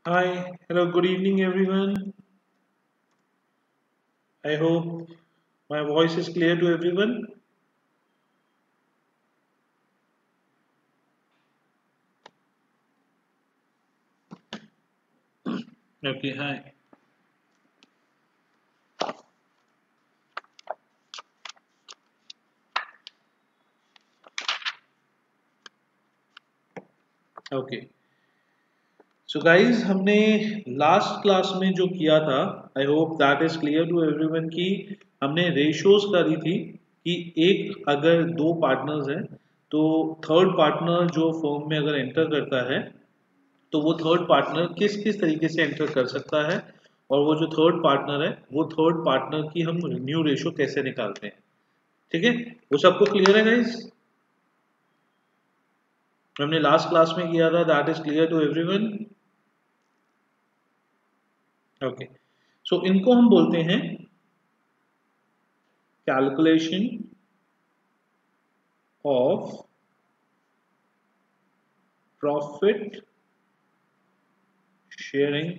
Hi, hello, good evening, everyone. I hope my voice is clear to everyone. Okay, hi. Okay, so guys, हमने last class में जो किया था, I hope that is clear to everyone कि हमने ratios करी थी कि एक अगर दो पार्टनर्स हैं तो थर्ड पार्टनर जो फर्म में अगर एंटर करता है तो वो थर्ड पार्टनर किस किस तरीके से एंटर कर सकता है और वो जो थर्ड पार्टनर है वो थर्ड पार्टनर की हम न्यू रेशियो कैसे निकालते हैं। ठीक है, वो सबको क्लियर है गाइस? हमने लास्ट क्लास में किया था, that is clear to everyone. Okay, so इनको हम बोलते हैं calculation of profit sharing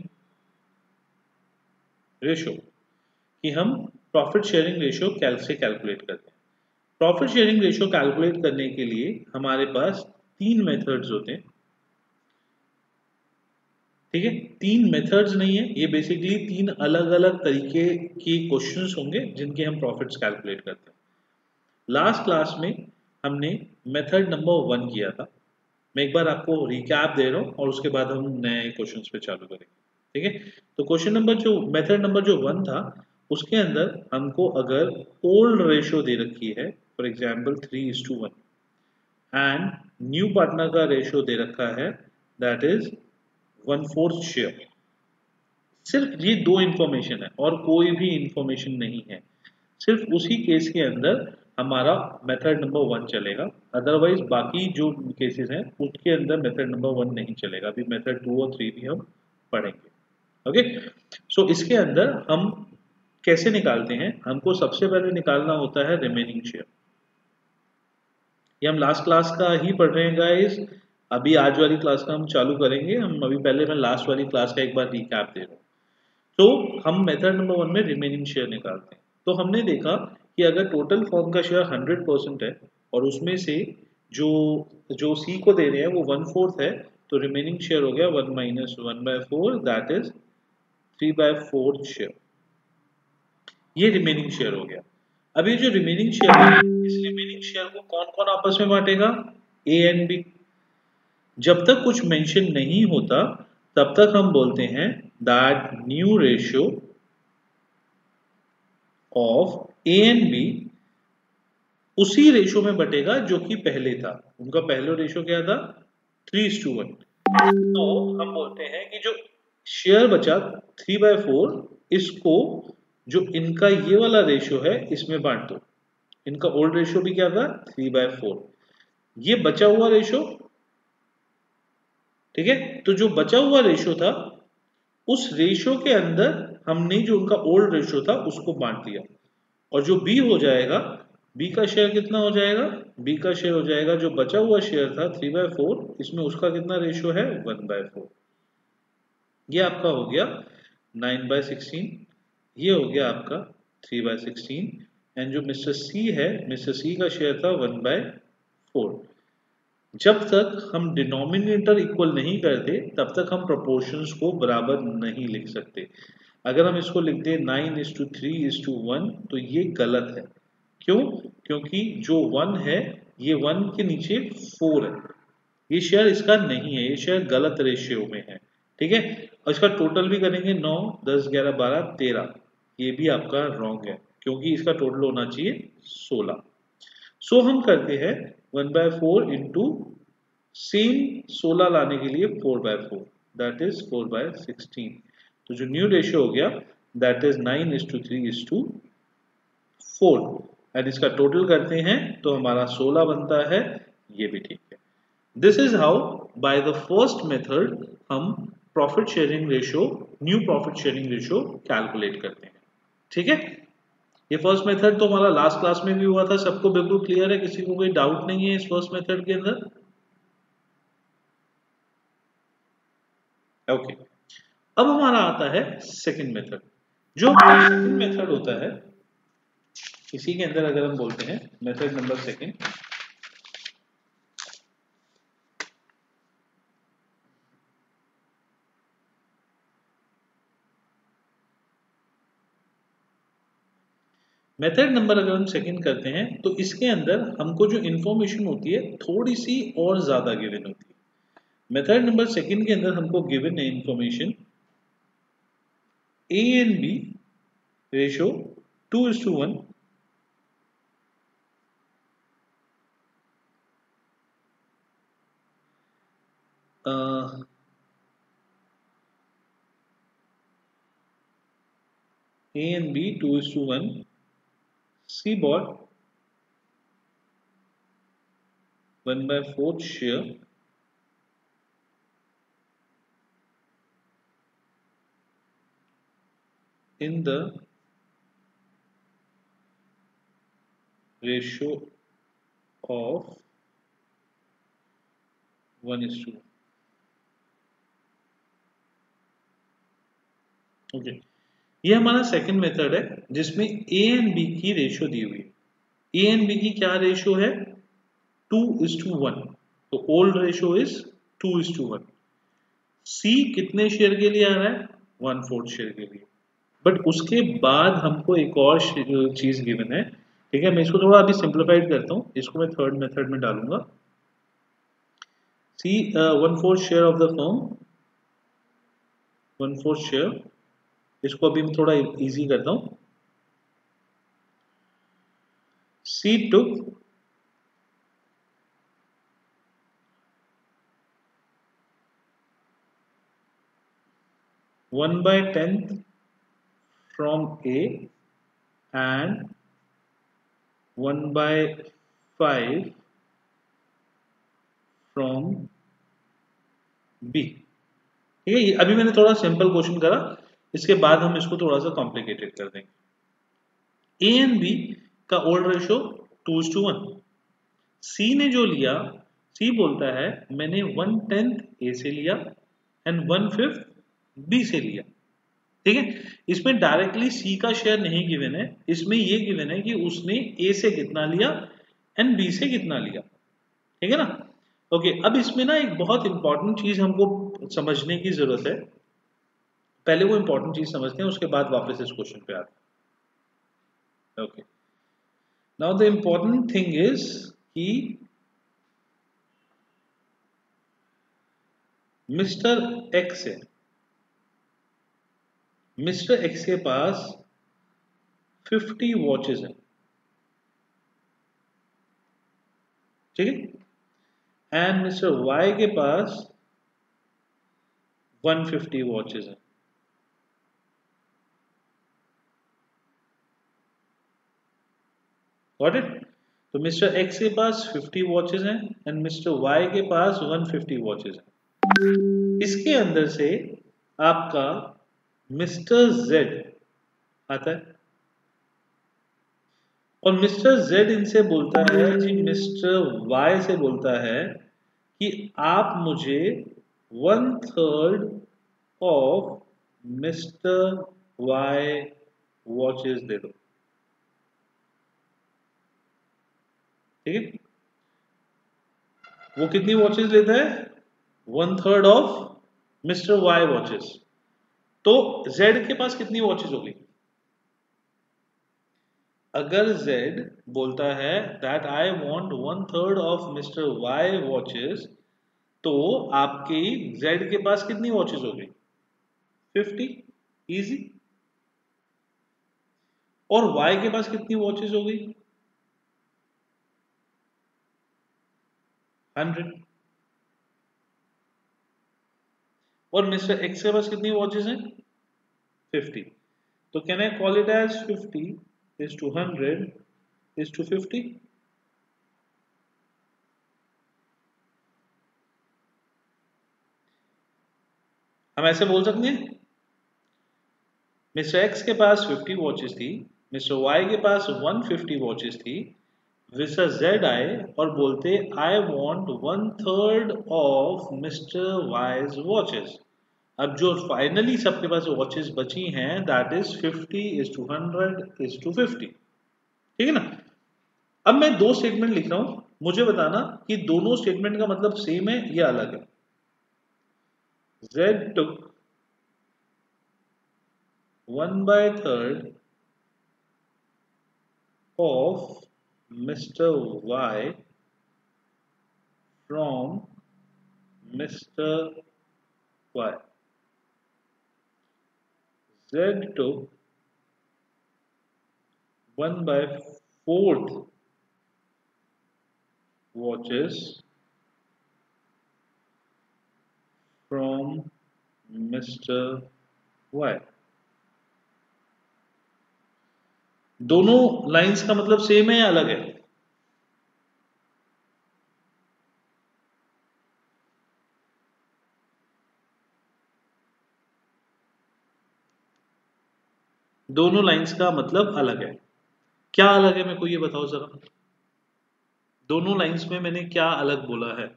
ratio, कि हम प्रॉफिट शेयरिंग रेशियो कैसे कैलकुलेट करते हैं। प्रॉफिट शेयरिंग रेशियो कैलकुलेट करने के लिए हमारे पास तीन मेथड्स होते हैं। ठीक है, तीन मेथड्स नहीं है, ये बेसिकली तीन अलग अलग तरीके के क्वेश्चंस होंगे जिनके हम प्रॉफिट्स कैलकुलेट करते हैं। लास्ट क्लास में हमने मेथड नंबर 1 किया था। मैं एक बार आपको रिकैप दे रहा हूँ और उसके बाद हम नए क्वेश्चंस पे चालू करेंगे। ठीक है, तो क्वेश्चन नंबर जो मेथड नंबर जो 1 था उसके अंदर हमको अगर ओल्ड रेशियो दे रखी है, for example 3:1, and new partner का रेशियो दे रखा है दैट इज 1/4 शेयर, सिर्फ ये दो इंफॉर्मेशन है और कोई भी इंफॉर्मेशन नहीं है, सिर्फ उसी केस के अंदर हमारा मेथड नंबर 1 चलेगा। अदरवाइज बाकी जो केसेस हैं उसके अंदर मेथड नंबर 1 नहीं चलेगा। अभी मेथड 2 और 3 भी हम पढ़ेंगे। ओके, सो इसके अंदर हम कैसे निकालते हैं, हमको सबसे पहले निकालना होता है रिमेनिंग शेयर। ये हम लास्ट क्लास का ही पढ़ रहे हैं गाइस, अभी आज वाली क्लास का हम चालू करेंगे। हम अभी पहले मैं लास्ट वाली क्लास का एक बार रिकैप दे रहा हूँ। तो हम मेथड नंबर 1 में रिमेनिंग शेयर निकालते हैं। तो हमने देखा कि अगर टोटल फॉर्म का शेयर 100% है और उसमें से जो जो सी को दे रहे हैं वो 1/4 है, तो रिमेनिंग शेयर हो गया 1 - 1/4, दैट इज 3/4 शेयर। ये रिमेनिंग शेयर हो गया। अब ये जो रिमेनिंग शेयर है, इस रिमेनिंग शेयर को कौन कौन आपस में बांटेगा? ए एंड बी। जब तक कुछ मेंशन नहीं होता तब तक हम बोलते हैं that new ratio of A and B उसी रेशियो में बटेगा जो कि पहले था। उनका पहले रेशियो क्या था? 3:1। तो हम बोलते हैं कि जो शेयर बचा 3/4, इसको जो इनका ये वाला रेशियो है इसमें बांट दो। इनका ओल्ड रेशियो भी क्या था? 3/4। ये बचा हुआ रेशियो, ठीक है, तो जो बचा हुआ रेशियो था उस रेशियो के अंदर हमने जो उनका ओल्ड रेशियो था उसको बांट दिया। और जो बी हो जाएगा, बी का शेयर कितना हो जाएगा? बी का शेयर हो जाएगा जो बचा हुआ शेयर था 3/4, इसमें उसका कितना रेशियो है? 1/4। ये आपका हो गया 9/16, ये हो गया आपका 3/16। एंड जो मिस्टर सी है, मिस्टर सी का शेयर था 1/4। जब तक हम डिनोमिनेटर इक्वल नहीं करते तब तक हम प्रोपोर्शंस को बराबर नहीं लिख सकते। अगर हम इसको लिख दें 9:3:1 तो ये गलत है। क्यों? क्योंकि जो 1 है ये 1 के नीचे 4 है, ये शेयर इसका नहीं है, ये शेयर गलत रेशियो में है। ठीक है, और इसका टोटल भी करेंगे 9, 10, 11, 12, 13, ये भी आपका रॉन्ग है क्योंकि इसका टोटल होना चाहिए 16। सो हम करते हैं 1/4 इंटू सेम 16 लाने के लिए 4/4, दैट इज 4/16। तो जो न्यू रेशियो हो गया दैट इज 9:3:4, एंड इसका टोटल करते हैं तो हमारा 16 बनता है। ये भी ठीक है। This is how by the first method हम profit sharing ratio, new profit sharing ratio calculate करते हैं। ठीक है, ये फर्स्ट मेथड तो हमारा लास्ट क्लास में भी हुआ था, सबको बिल्कुल क्लियर है? किसी को कोई डाउट नहीं है इस फर्स्ट मेथड के अंदर? ओके, अब हमारा आता है सेकंड मेथड। जो सेकंड मेथड होता है, इसी के अंदर अगर हम बोलते हैं method number second, method number अगर हम सेकंड करते हैं तो इसके अंदर हमको जो इंफॉर्मेशन होती है थोड़ी सी और ज्यादा गिवन होती है। मेथड नंबर सेकंड के अंदर हमको गिवन है information A and B ratio 2:1, A and B 2:1, C bought 1/4 share in the ratio of 1:1. Okay, ये हमारा सेकंड मेथड है जिसमें ए एंड बी की रेशियो दी हुई है। ए एंड बी की क्या रेशियो है? 2:1। तो ओल्ड रेशियो इज 2:1। सी कितने शेयर के लिए आ रहा है? 1/4 शेयर के लिए। बट उसके बाद हमको एक और चीज गिवन है, ठीक है। मैं इसको थोड़ा अभी सिंप्लीफाइड करता हूँ, इसको मैं थर्ड मेथड में डालूंगा। सी 1/4 share of the firm, 1/4 share, इसको अभी मैं थोड़ा इजी करता हूँ। सी took 1/10 from A and 1/5 from B। ठीक है, अभी मैंने थोड़ा सिंपल क्वेश्चन करा, इसके बाद हम इसको थोड़ा सा कॉम्प्लिकेटेड कर देंगे। ए एंड बी का ओल्ड रेशियो 2:1। सी ने जो लिया, सी बोलता है मैंने 1/10 ए से लिया एंड 1/5 बी से लिया। ठीक है, इसमें डायरेक्टली सी का शेयर नहीं गिवन है, इसमें ये गिवन है कि उसने ए से कितना लिया एंड बी से कितना लिया। ठीक है ना। ओके, अब इसमें ना एक बहुत इंपॉर्टेंट चीज हमको समझने की जरूरत है। पहले वो इंपॉर्टेंट चीज समझते हैं, उसके बाद वापस इस क्वेश्चन पे आते हैं। Okay, now the important thing is कि मिस्टर एक्स है, मिस्टर एक्स के पास 50 वॉचेस हैं। ठीक है, एंड मिस्टर वाई के पास 150 वॉचेस हैं। Got it? तो मिस्टर एक्स के पास 50 वॉचेस हैं एंड मिस्टर वाई के पास 150 वॉचेस हैं। इसके अंदर से आपका मिस्टर जेड आता है और मिस्टर जेड इनसे बोलता है जी, मिस्टर वाई से बोलता है कि आप मुझे 1/3 ऑफ मिस्टर वाई वॉचेस दे दो। ठीक है, वो कितनी वॉचेस लेता है? 1/3 ऑफ मिस्टर वाई वॉचेस। तो जेड के पास कितनी वॉचेस होगी? अगर Z बोलता है that I want 1/3 of mister Y watches, तो आपकी Z के पास कितनी वॉचेस होगी? 50। इजी। और Y के पास कितनी वॉचेस होगी? 100। और मिस्टर X के पास कितनी वॉचेस हैं? 50। तो can I call it as 50 is to 100 is to 50? हम ऐसे बोल सकते हैं, मिस्टर एक्स के पास 50 वॉचेस थी, मिस्टर वाई के पास 150 वॉचेस थी, मिस्टर जेड आए और बोलते आई want 1/3 of mister wise watches. अब जो फाइनली सबके पास वॉचेस बची हैं दैट इज 50:100:50, ठीक है ना। अब मैं दो स्टेटमेंट लिख रहा हूं, मुझे बताना कि दोनों स्टेटमेंट का मतलब सेम है या अलग है। Z took 1/3 of Mr. Y from Mr. Y. Z took 1/4 watches from Mr. Y. दोनों लाइंस का मतलब सेम है या अलग है? दोनों लाइंस का मतलब अलग है। क्या अलग है मेरे को ये बताओ जरा, दोनों लाइंस में मैंने क्या अलग बोला है?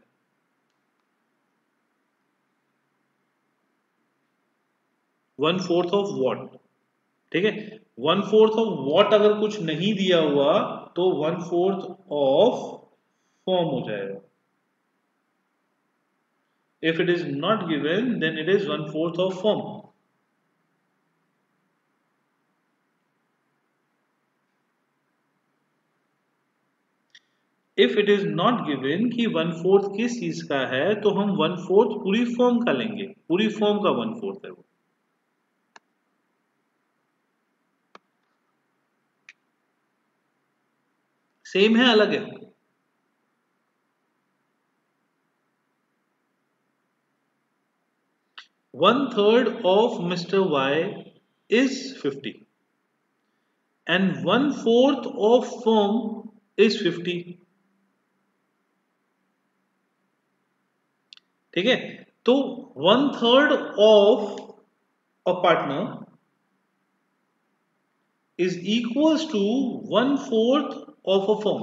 1/4 ऑफ वॉट, ठीक है। 1/4 ऑफ वॉट अगर कुछ नहीं दिया हुआ तो 1/4 ऑफ फॉर्म हो जाएगा। If it is not given then it is 1/4 of form. If it is not given कि 1/4 किस चीज का है तो हम 1/4 पूरी फॉर्म का लेंगे, पूरी फॉर्म का 1/4 है वो। सेम है अलग है? 1/3 of Mr. Y is 50 and 1/4 of firm is 50, ठीक है। तो 1/3 of a partner is equals to 1/4 of a firm।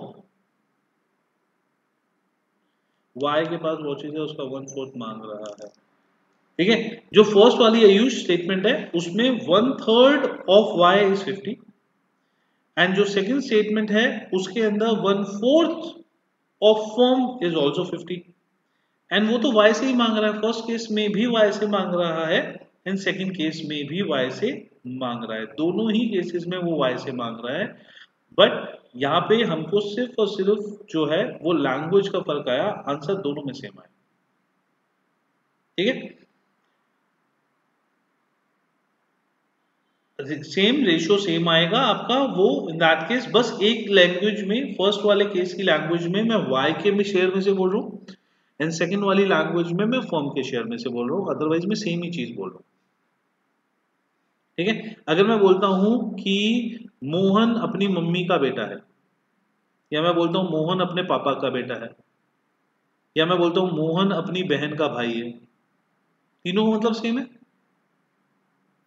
Y के पास वॉचेज है, उसका 1/4 मांग रहा है, ठीक है। जो फर्स्ट वाली आयुष स्टेटमेंट है उसमें 1/3 ऑफ Y इज 50 एंड जो सेकंड स्टेटमेंट है उसके अंदर 1/4 of firm is also 50 and वो तो Y से ही मांग रहा है। फर्स्ट केस में भी Y से मांग रहा है एंड सेकंड केस में भी Y से मांग रहा है। दोनों ही केसेस में वो Y से मांग रहा है, बट यहाँ पे हमको सिर्फ और सिर्फ जो है वो लैंग्वेज का फर्क आया, आंसर दोनों में सेम आया, ठीक है। सेम रेशियो सेम आएगा आपका वो इन दैट केस। बस एक लैंग्वेज में, फर्स्ट वाले केस की लैंग्वेज में मैं Y के में शेयर में से बोल रहा हूँ एंड सेकंड वाली लैंग्वेज में मैं फर्म के शेयर में से बोल रहा हूँ, अदरवाइज मैं सेम ही चीज बोल रहा हूँ, ठीक है। अगर मैं बोलता हूँ कि मोहन अपनी मम्मी का बेटा है, या मैं बोलता हूँ मोहन अपने पापा का बेटा है, या मैं बोलता हूँ मोहन अपनी बहन का भाई है, तीनों का मतलब सेम है।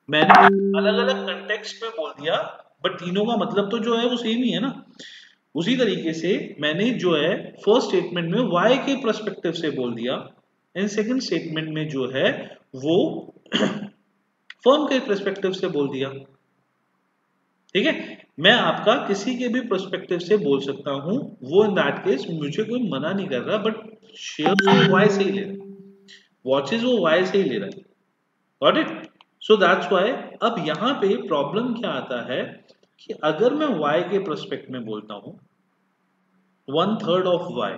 मैंने अलग अलग कंटेक्स्ट में बोल दिया बट तीनों का मतलब तो जो है वो सेम ही है ना। उसी तरीके से मैंने जो है फर्स्ट स्टेटमेंट में Y के पर्सपेक्टिव से बोल दिया एंड सेकंड स्टेटमेंट में जो है वो फर्म के पर्सपेक्टिव से बोल दिया, ठीक है। मैं आपका किसी के भी पर्सपेक्टिव से बोल सकता हूं, वो इन दैट केस मुझे कोई मना नहीं कर रहा, बट शेयर वो Y से ही ले रहा है, वॉचेस वो Y से ही ले रहा है, got it. So that's why अब यहाँ पे प्रॉब्लम क्या आता है कि अगर मैं Y के पर्सपेक्ट में बोलता हूं 1/3 ऑफ Y,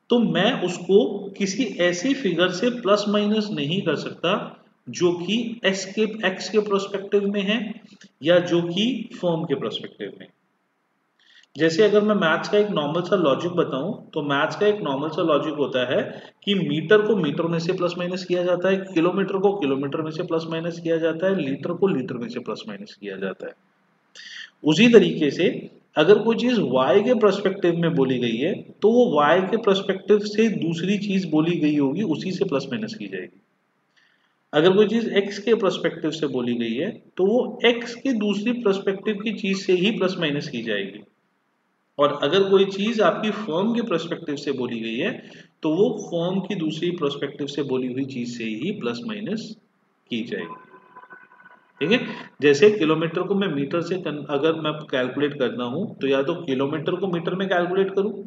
तो मैं उसको किसी ऐसी फिगर से प्लस माइनस नहीं कर सकता जो कि एक्स के प्रोस्पेक्टिव में है या जो कि फर्म के प्रोस्पेक्टिव में। जैसे अगर मैं मैथ्स का एक नॉर्मल सा लॉजिक बताऊं तो मैथ्स का एक नॉर्मल सा लॉजिक होता है कि मीटर को मीटर में से प्लस माइनस किया जाता है, किलोमीटर को किलोमीटर में से प्लस माइनस किया जाता है, लीटर को लीटर में से प्लस माइनस किया जाता है। उसी तरीके से अगर कोई चीज y के पर्सपेक्टिव में बोली गई है तो वो y के पर्सपेक्टिव से दूसरी चीज बोली गई होगी, उसी से प्लस माइनस की जाएगी। अगर कोई चीज x के पर्सपेक्टिव से बोली गई है तो वो x के दूसरी पर्सपेक्टिव की चीज से ही प्लस माइनस की जाएगी, और अगर कोई चीज आपकी फर्म के पर्सपेक्टिव से बोली गई है तो वो फर्म की दूसरी पर्सपेक्टिव से बोली हुई चीज से ही प्लस माइनस की जाएगी। ठीक है, जैसे किलोमीटर को मैं मीटर से अगर मैं कैलकुलेट करना हूं तो या तो किलोमीटर को मीटर में कैलकुलेट करूं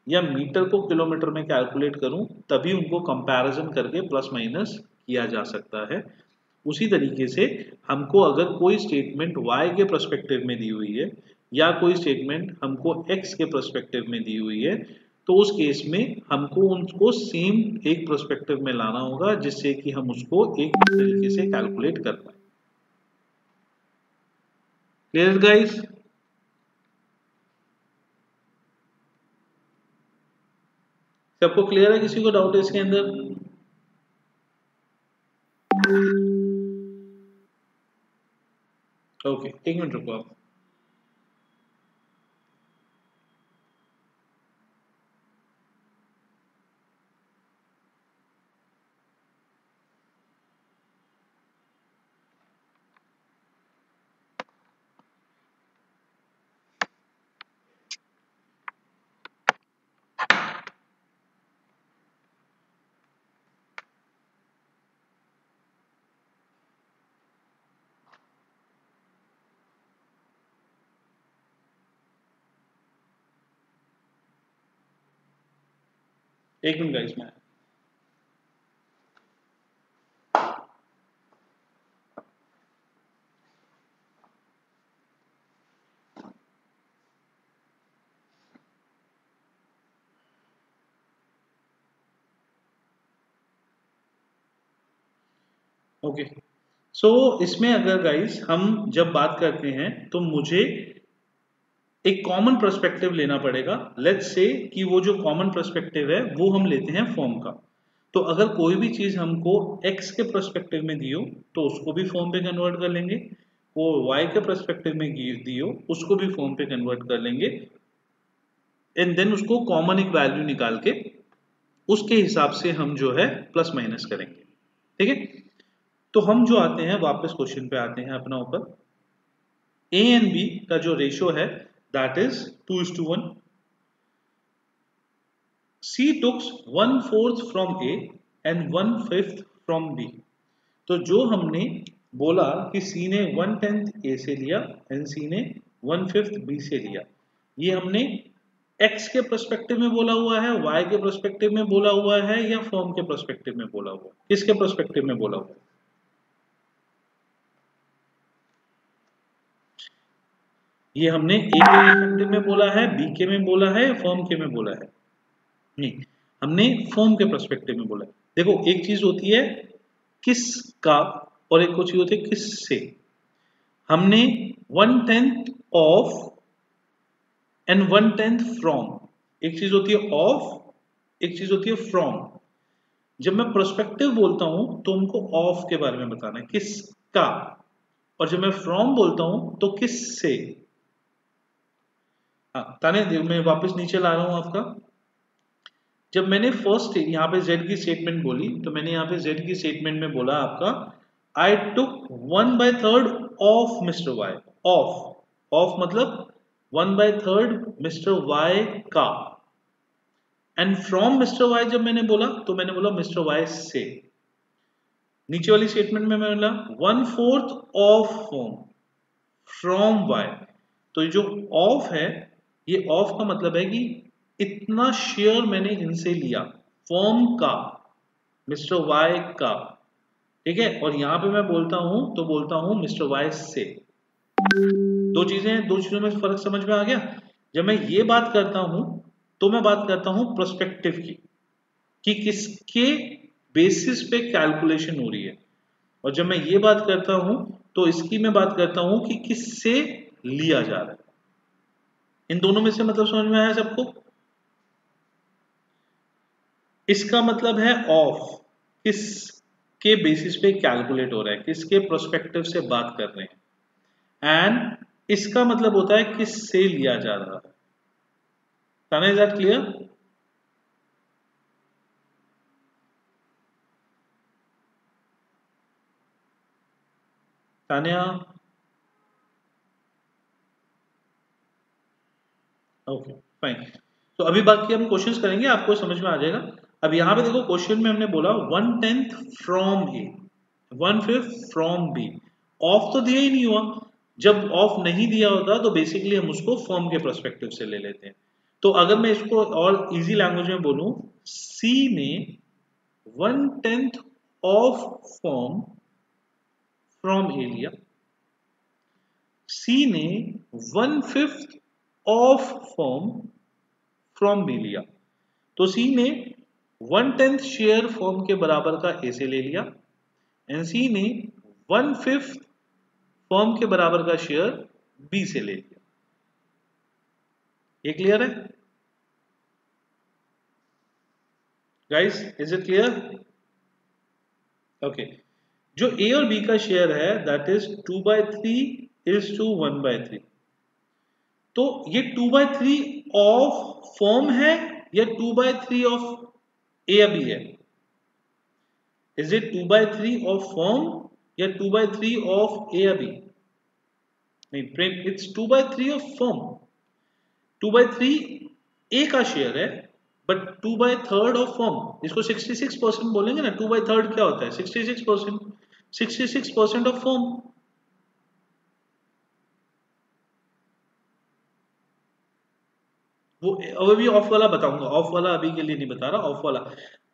या मीटर को किलोमीटर में कैलकुलेट करूं, तभी उनको कंपैरिजन करके प्लस माइनस किया जा सकता है। उसी तरीके से हमको अगर कोई स्टेटमेंट y के पर्सपेक्टिव में दी हुई है या कोई स्टेटमेंट हमको x के पर्सपेक्टिव में दी हुई है, तो उस केस में हमको उनको सेम एक पर्सपेक्टिव में लाना होगा जिससे कि हम उसको एक तरीके से कैलकुलेट कर पाए। Clear guys? सबको क्लियर है? किसी को डाउट है इसके अंदर? ओके, एक मिनट रुको आप। एक मिनट गाइस, मैं ओके। सो इसमें अगर गाइस हम जब बात करते हैं तो मुझे एक कॉमन पर्सपेक्टिव लेना पड़ेगा। लेट्स से कि वो जो कॉमन पर्सपेक्टिव है वो हम लेते हैं फॉर्म का। तो अगर कोई भी चीज हमको x के पर्सपेक्टिव में दी हो तो उसको भी फॉर्म पे कन्वर्ट कर लेंगे, वो y के पर्सपेक्टिव में दी हो उसको भी फॉर्म पे कन्वर्ट कर लेंगे, एंड देन उसको कॉमन एक वैल्यू निकाल के उसके हिसाब से हम जो है प्लस माइनस करेंगे। ठीक है, तो हम जो आते हैं वापस क्वेश्चन पे आते हैं अपना ऊपर। a एंड b का जो रेशियो है that is 2:1। C took 1/4 from A and 1/5 from B। तो जो हमने बोला कि C ने 1/10 A से लिया एंड C ने 1/5 B से लिया, ये हमने X के पर्सपेक्टिव में बोला हुआ है, Y के पर्सपेक्टिव में बोला हुआ है या फॉर्म के पर्सपेक्टिव में बोला हुआ है? किसके पर्सपेक्टिव में बोला हुआ है? ये हमने A के पर्सपेक्टिव में बोला है, B के में बोला है या फॉर्म के में बोला है? नहीं, हमने फॉर्म के पर्सपेक्टिव में बोला है। देखो, एक चीज होती है किस का और एक चीज होती है किस से। हमने 1/10 ऑफ एंड 1/10 फ्रॉम, एक चीज होती है ऑफ, एक चीज होती है फ्रॉम। जब मैं पर्सपेक्टिव बोलता हूं तो उनको ऑफ के बारे में बताना है, किसका, और जब मैं फ्रॉम बोलता हूं तो किस से। हाँ ताने, मैं वापस नीचे ला रहा हूं आपका। जब मैंने फर्स्ट यहाँ पे z की स्टेटमेंट बोली तो मैंने यहाँ पे z की स्टेटमेंट में बोला आपका I took 1/3 of mister Y. Of मतलब 1/3 मिस्टर वाई का, एंड फ्रॉम मिस्टर वाई जब मैंने बोला तो मैंने बोला मिस्टर वाई से। नीचे वाली स्टेटमेंट में मैं बोला 1/4 ऑफ फ्रॉम वाई। तो ये जो ऑफ है, ये ऑफ का मतलब है कि इतना शेयर मैंने इनसे लिया, फॉर्म का, मिस्टर वाई का। ठीक है, और यहां पे मैं बोलता हूं तो बोलता हूं मिस्टर वाई से। दो चीजों में फर्क समझ में आ गया। जब मैं ये बात करता हूं तो मैं बात करता हूं प्रोस्पेक्टिव की, कि किसके बेसिस पे कैलकुलेशन हो रही है, और जब मैं ये बात करता हूं तो इसकी मैं बात करता हूं कि किससे लिया जा रहा है। इन दोनों में से मतलब समझ में आया सबको? इसका मतलब है ऑफ, किस के बेसिस पे कैलकुलेट हो रहा है, किसके प्रोस्पेक्टिव से बात कर रहे हैं, एंड इसका मतलब होता है किस से लिया जा रहा है। ताना, is that clear? Tania, okay fine. तो अभी बाकी हम क्वेश्चंस करेंगे, आपको समझ में आ जाएगा। अब यहाँ पे देखो क्वेश्चन में हमने बोला 1/10 from A, 1/5 from B. Of तो दिया ही नहीं हुआ, जब ऑफ नहीं दिया होता तो बेसिकली हम उसको फॉर्म के पर्सपेक्टिव से ले लेते हैं। तो अगर मैं इसको और इजी लैंग्वेज में बोलूं, सी ने 1/10 ऑफ फॉर्म फ्रॉम ए लिया, सी ने 1/5 ऑफ फॉर्म फ्रॉम बी लिया। तो सी ने 1/10 शेयर फॉर्म के बराबर का ए से ले लिया, एंड सी ने 1/5 फॉर्म के बराबर का शेयर बी से ले लिया। ये क्लियर है guys? Is it clear? Okay. जो ए और बी का शेयर है दैट इज 2/3 इज टू 1/3। तो ये 2/3 ऑफ फॉर्म है या 2/3 ऑफ ए या बी है? इज इट 2/3 ऑफ फॉर्म या 2/3 ऑफ ए या बी? नहीं प्रेम, इट्स 2/3 ऑफ फॉर्म। 2/3 ए का शेयर है, बट 2/3 ऑफ फॉर्म। इसको 66% बोलेंगे ना। 2/3 क्या होता है? 66%। 66% ऑफ फॉर्म। वो अभी ऑफ वाला बताऊंगा, ऑफ वाला अभी के लिए नहीं बता रहा। ऑफ वाला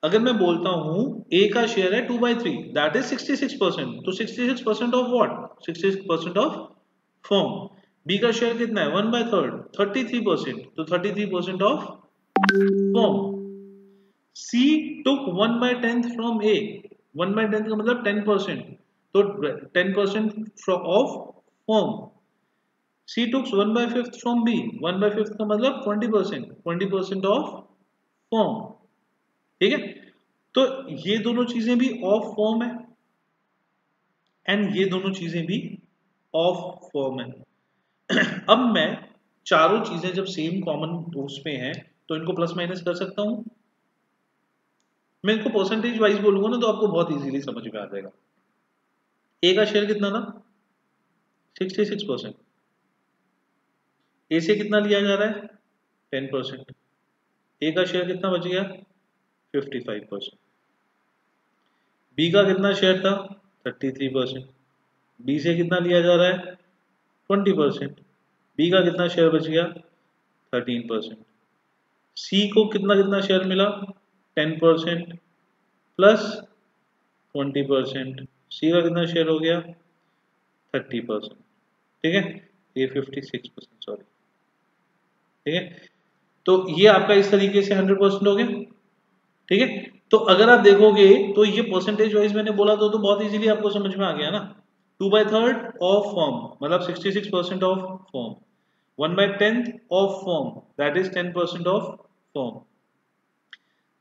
अगर मैं बोलता हूं ए का शेयर है 2/3, दैट इज 66%। तो 66% of what? 66% of from. B का शेयर कितना है? 1/3, 33%। तो 33% of from. C took 1/10 from A. 1/10 का मतलब 10%। तो 10% of from. C took 1/5 from B. 1/5 का मतलब 20%। 20% ऑफ फॉर्म। ठीक है? तो ये दोनों चीजें भी ऑफ फॉर्म है, एंड ये दोनों चीजें भी ऑफ फॉर्म है। अब मैं चारों चीजें जब सेम कॉमन उसमें हैं तो इनको प्लस माइनस कर सकता हूं। मैं इनको परसेंटेज वाइज बोलूंगा ना तो आपको बहुत इजीली समझ में आ जाएगा। ए का शेयर कितना था? 66%। ए से कितना लिया जा रहा है? 10%। ए का शेयर कितना बच गया? 55%। बी का कितना शेयर था? 33%। बी से कितना लिया जा रहा है? 20%। बी का कितना शेयर बच गया? 13%। सी को कितना कितना शेयर मिला? 10% प्लस 20%। सी का कितना शेयर हो गया? 30%। ठीक है, ये 56%, सॉरी। ठीक है, तो ये आपका इस तरीके से 100% हो गया। ठीक है, तो अगर आप देखोगे तो ये परसेंटेज वाइज मैंने बोला तो बहुत इजीली आपको समझ में आ गया ना। 2/3 ऑफ फॉर्म मतलब 66% of form. 1/10 of form that is 10% of form.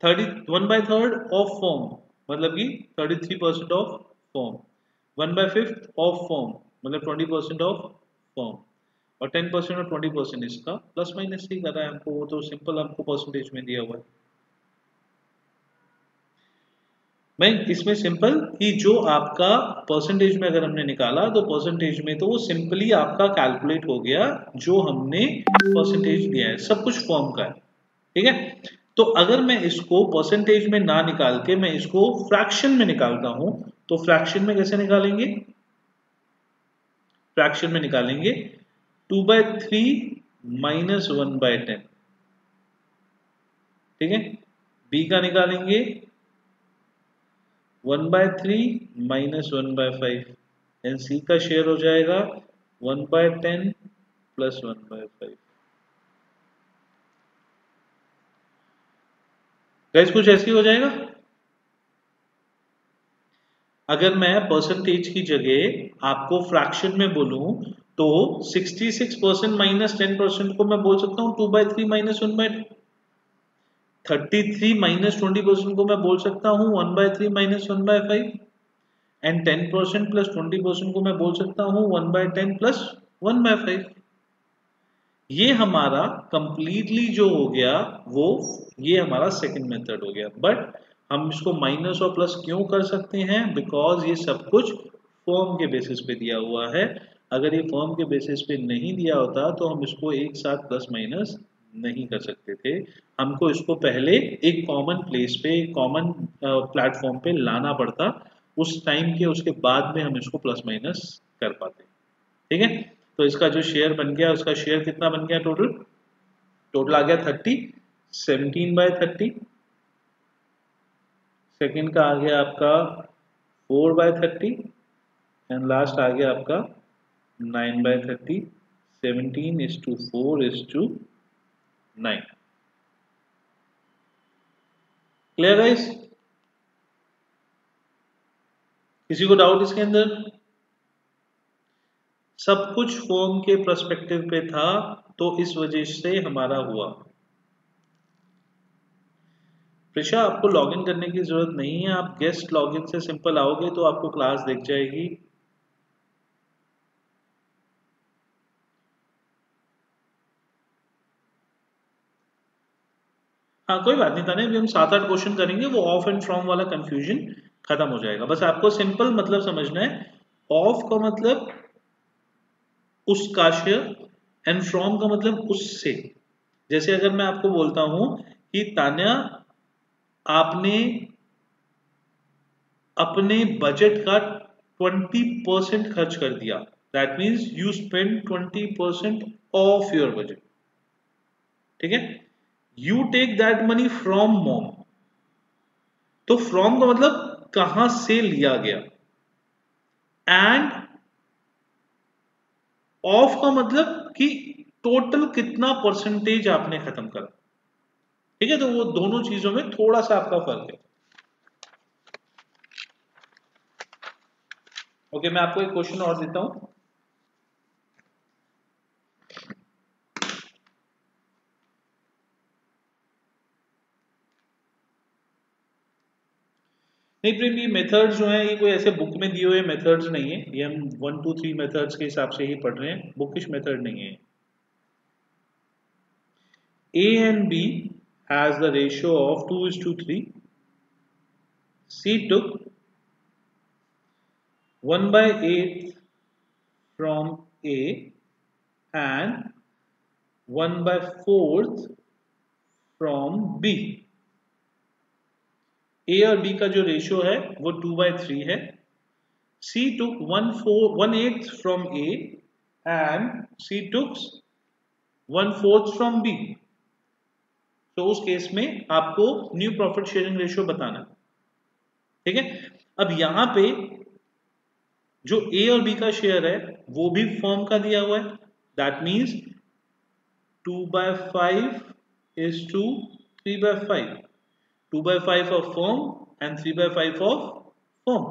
1/3 of form मतलब कि 33% ऑफ फॉर्म। 1/5 ऑफ फॉर्म मतलब 20% ऑफ फॉर्म। और 10% और 20% इसका प्लस माइनस ही कर रहा है हमको, वो तो सिंपल हमको परसेंटेज में दिया हुआ है। मैं इसमें सिंपल कि जो आपका परसेंटेज में अगर हमने निकाला तो परसेंटेज में तो वो सिंपली आपका कैलकुलेट हो गया जो हमने परसेंटेज दिया है, सब कुछ फॉर्म का है। ठीक है, तो अगर मैं इसको परसेंटेज में ना निकाल के मैं इसको फ्रैक्शन में निकालता हूं तो फ्रैक्शन में कैसे निकालेंगे? फ्रैक्शन में निकालेंगे 2/3 माइनस 1/10। ठीक है, बी का निकालेंगे 1/3 माइनस 1/5, एंड सी का शेयर हो जाएगा 1/10 प्लस 1/5। गाइस कुछ ऐसे ही हो जाएगा। अगर मैं परसेंटेज की जगह आपको फ्रैक्शन में बोलूं तो 66% माइनस 10% को मैं बोल सकता हूं 2/3 माइनस 1/10। 33 माइनस 20% को मैं बोल सकता हूं 1/3 माइनस 1/5। एंड 10% प्लस 20% को मैं बोल सकता हूं 1/10 प्लस 1/5। ये हमारा कंप्लीटली जो हो गया वो ये हमारा सेकंड मेथड हो गया। बट हम इसको माइनस और प्लस क्यों कर सकते हैं? बिकॉज ये सब कुछ फॉर्म के बेसिस पे दिया हुआ है। अगर ये फॉर्म के बेसिस पे नहीं दिया होता तो हम इसको एक साथ प्लस माइनस नहीं कर सकते थे। हमको इसको पहले एक कॉमन प्लेस पे, एक कॉमन प्लेटफॉर्म पे लाना पड़ता, उस टाइम के उसके बाद में हम इसको प्लस माइनस कर पाते हैं। ठीक है, तो इसका जो शेयर बन गया, उसका शेयर कितना बन गया, टोटल आ गया 30, 17/30। सेकेंड का आ गया आपका 4/30 एंड लास्ट आ गया आपका 9/30। 17:4:9। Clear guys? किसी को डाउट इसके अंदर? सब कुछ फॉर्म के पर्सपेक्टिव पे था, तो इस वजह से हमारा हुआ। प्रिशा, आपको लॉगिन करने की जरूरत नहीं है, आप गेस्ट लॉगिन से सिंपल आओगे तो आपको क्लास दिख जाएगी। हाँ कोई बात नहीं था, अभी हम 7-8 क्वेश्चन करेंगे, वो ऑफ एंड फ्रॉम वाला कंफ्यूजन खत्म हो जाएगा। बस आपको सिंपल मतलब समझना है, ऑफ का मतलब उसका शेयर एंड फ्रॉम का मतलब उससे। जैसे अगर मैं आपको बोलता हूं कि तान्या, आपने अपने बजट का 20% खर्च कर दिया, that means you spend 20% of your budget. ठीक है, you take that money from mom, तो फ्रॉम का मतलब कहां से लिया गया, एंड ऑफ का मतलब कि टोटल कितना परसेंटेज आपने खत्म करा। ठीक है, तो वो दोनों चीजों में थोड़ा सा आपका फर्क है। ओके, मैं आपको एक क्वेश्चन और देता हूं। नहीं प्रेम, ये मेथड्स जो हैं ये कोई ऐसे बुक में दिए हुए मेथड्स नहीं है, ये हम 1 2 3 मेथड्स के हिसाब से ही पढ़ रहे हैं, बुकिश मेथड नहीं है। A and B has the ratio of 2:3. C took 1/8 from A and 1/4 from B. A और B का जो रेशियो है वो 2/3 है। C took 1/8 from A and C took 1/4 from B. तो उस केस में आपको न्यू प्रॉफिट शेयरिंग रेशियो बताना। ठीक है, अब यहां पे जो ए और बी का शेयर है वो भी फर्म का दिया हुआ है, that means 2/5 is to 3/5, 2/5 of firm and 3/5 of firm।